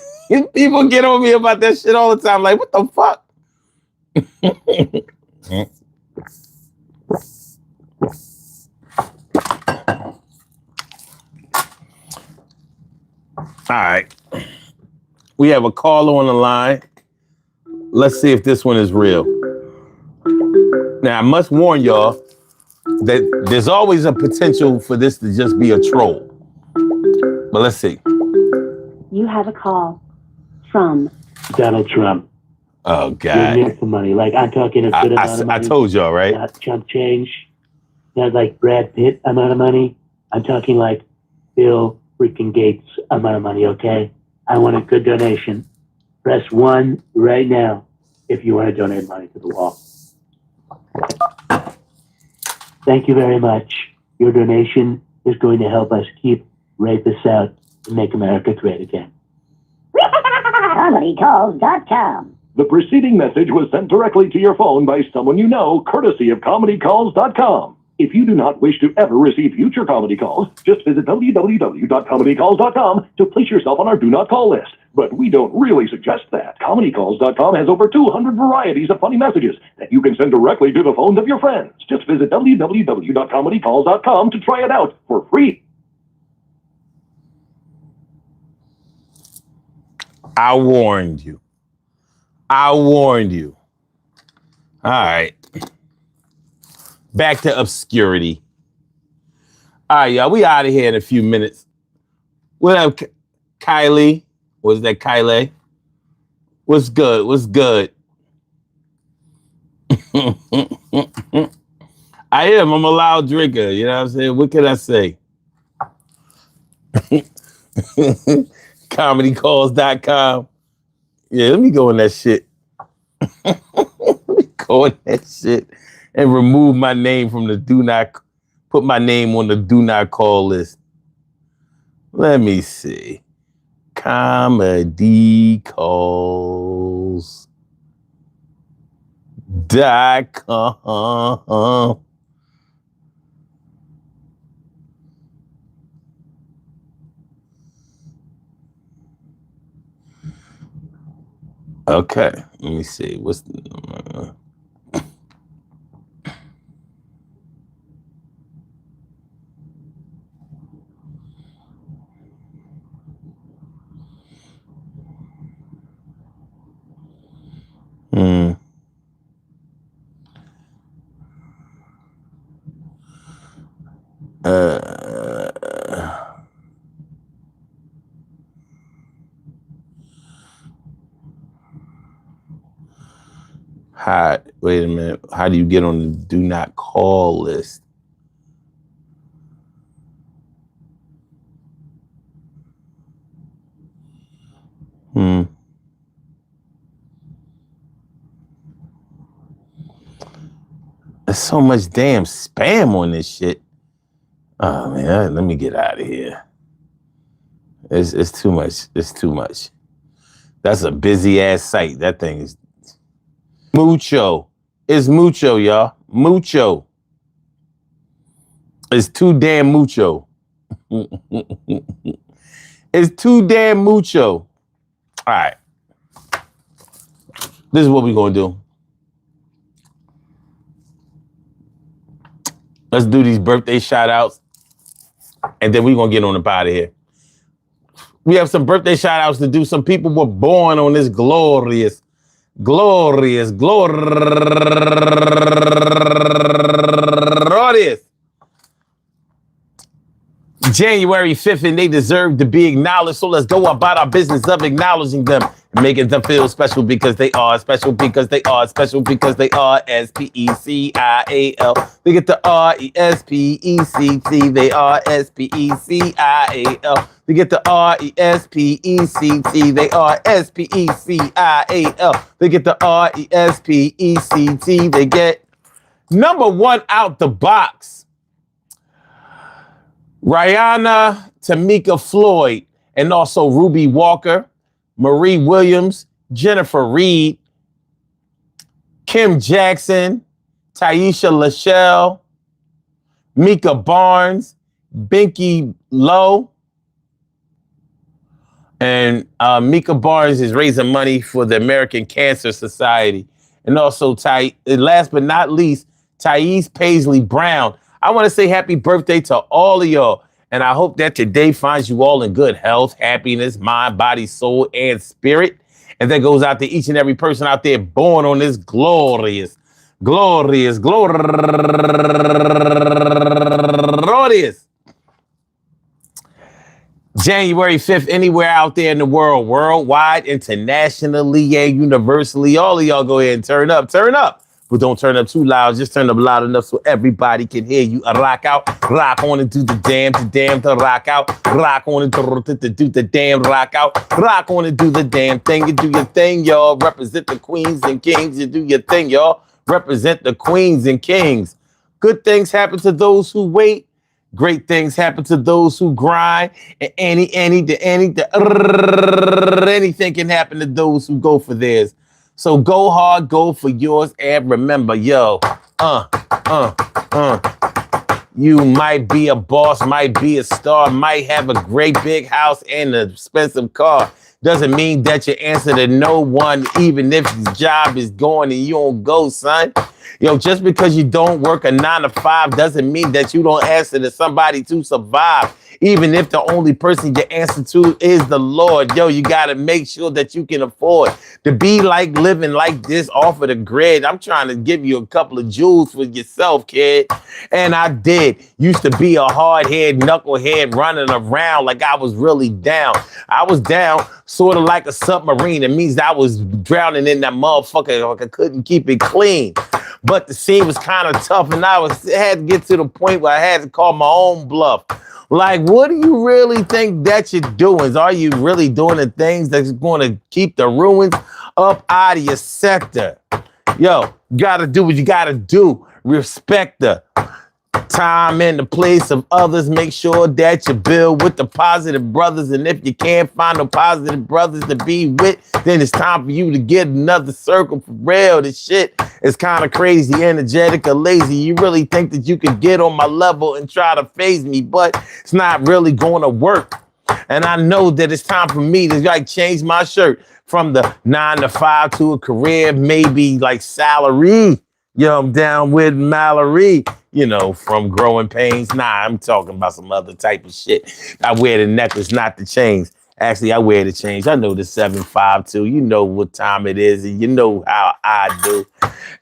People get on me about that shit all the time. Like, what the fuck? All right. We have a caller on the line. Let's see if this one is real. Now, I must warn y'all that there's always a potential for this to just be a troll. But let's see. You have a call from Donald Trump. Oh, God. You're for money. Like, I'm talking a good amount of money. I told y'all, right? Not chump change. Not like Brad Pitt amount of money. I'm talking like Bill freaking Gates amount of money, okay? I want a good donation. Press 1 right now if you want to donate money to the wall. Thank you very much. Your donation is going to help us keep rapists out and make America great again. ComedyCalls.com. The preceding message was sent directly to your phone by someone you know, courtesy of ComedyCalls.com. If you do not wish to ever receive future comedy calls, just visit www.comedycalls.com to place yourself on our Do Not Call list. But we don't really suggest that. ComedyCalls.com has over 200 varieties of funny messages that you can send directly to the phones of your friends. Just visit www.comedycalls.com to try it out for free. I warned you. All right. Back to obscurity. All right, y'all. We out of here in a few minutes. What up, Kylie? Was that Kylie? What's good? I am. I'm a loud drinker. You know what I'm saying? What can I say? ComedyCalls.com. Yeah, let me go in that shit. And remove my name from the put my name on the do not call list. Let me see. ComedyCalls.com. Okay, let me see. What's the Wait a minute. How do you get on the do not call list? There's so much damn spam on this shit. Oh man, let me get out of here. It's too much. It's too much. That's a busy ass site. That thing is mucho. It's mucho, y'all. Mucho. It's too damn mucho. It's too damn mucho. All right. This is what we're gonna do. Let's do these birthday shout outs. And then we're gonna get on up out of here. We have some birthday shout outs to do. Some people were born on this glorious January 5th, and they deserve to be acknowledged. So let's go about our business of acknowledging them, making them feel special because they are special, because they are special, because they are SPECIAL. They get the RESPECT. They are SPECIAL. They get the RESPECT. They are SPECIAL. They get the RESPECT. They get number one out the box. Rihanna Tamika Floyd, and also Ruby Walker, Marie Williams, Jennifer Reed, Kim Jackson, Taisha Lachelle, Mika Barnes, Binky Lowe. And Mika Barnes is raising money for the American Cancer Society. And also, last but not least, Thais Paisley Brown. I want to say happy birthday to all of y'all. And I hope that today finds you all in good health, happiness, mind, body, soul, and spirit. And that goes out to each and every person out there born on this glorious January 5th, anywhere out there in the world, worldwide, internationally, and universally. All of y'all go ahead and turn up. But don't turn up too loud. Just turn up loud enough so everybody can hear you. Rock out, rock on and do the damn to rock out. Rock on and do the damn rock out. Rock on and do the damn thing. You do your thing, y'all. Represent the queens and kings. You do your thing, y'all. Represent the queens and kings. Good things happen to those who wait. Great things happen to those who grind. And anything can happen to those who go for theirs. So go hard, go for yours, and remember, yo, you might be a boss, might be a star, might have a great big house and an expensive car. Doesn't mean that you answer to no one, even if your job is going and you don't go, son. Yo, just because you don't work a 9 to 5 doesn't mean that you don't answer to somebody to survive. Even if the only person you answer to is the Lord, yo, you got to make sure that you can afford to be like living like this off of the grid. I'm trying to give you a couple of jewels for yourself, kid. And I did. Used to be a hard head, knucklehead running around like I was really down. I was down sort of like a submarine. It means I was drowning in that motherfucker like I couldn't keep it clean. But the scene was kind of tough, and I had to get to the point where I had to call my own bluff. Like, what do you really think that you're doing? Are you really doing the things that's going to keep the ruins up out of your sector? Yo, you got to do what you got to do. Respect the time and the place of others. Make sure that you build with the positive brothers. And if you can't find no positive brothers to be with, then it's time for you to get another circle for real. This shit is kind of crazy, energetic, or lazy. You really think that you could get on my level and try to phase me, but it's not really going to work. And I know that it's time for me to like change my shirt from the 9 to 5 to a career, maybe like salary. Yo, I'm down with Mallory, you know, from Growing Pains. Nah, I'm talking about some other type of shit. I wear the necklace, not the chains. Actually, I wear the chains. I know the 752. You know what time it is, and you know how I do.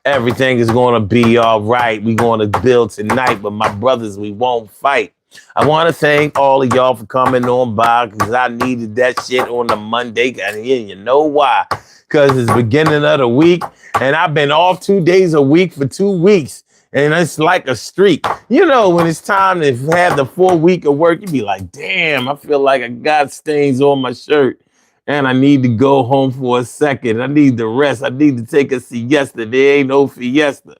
Everything is going to be all right. We're going to build tonight, but my brothers, we won't fight. I want to thank all of y'all for coming on by because I needed that shit on the Monday. And you know why? Because it's beginning of the week and I've been off 2 days a week for 2 weeks. And it's like a streak. You know, when it's time to have the 4 week of work, you be like, damn, I feel like I got stains on my shirt. And I need to go home for a second. I need to rest. I need to take a siesta. There ain't no fiesta.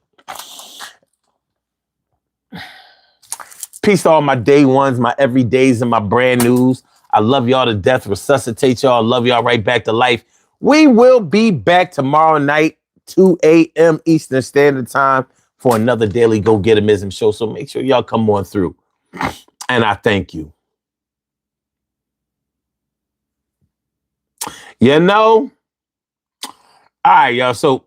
Peace to all my day ones, my everydays, and my brand news. I love y'all to death. Resuscitate y'all. Love y'all right back to life. We will be back tomorrow night, 2 a.m. Eastern Standard Time for another daily Go Getimism show. So make sure y'all come on through. And I thank you. You know? All right, y'all. So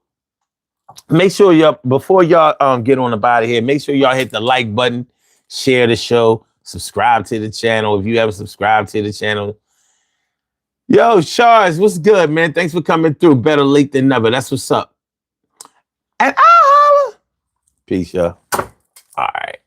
make sure y'all, before y'all get on about it here, make sure y'all hit the like button, share the show, subscribe to the channel if you haven't subscribed to the channel. Yo, Charles, what's good, man? Thanks for coming through. Better late than never. That's what's up. And I holla. Peace, y'all. All right.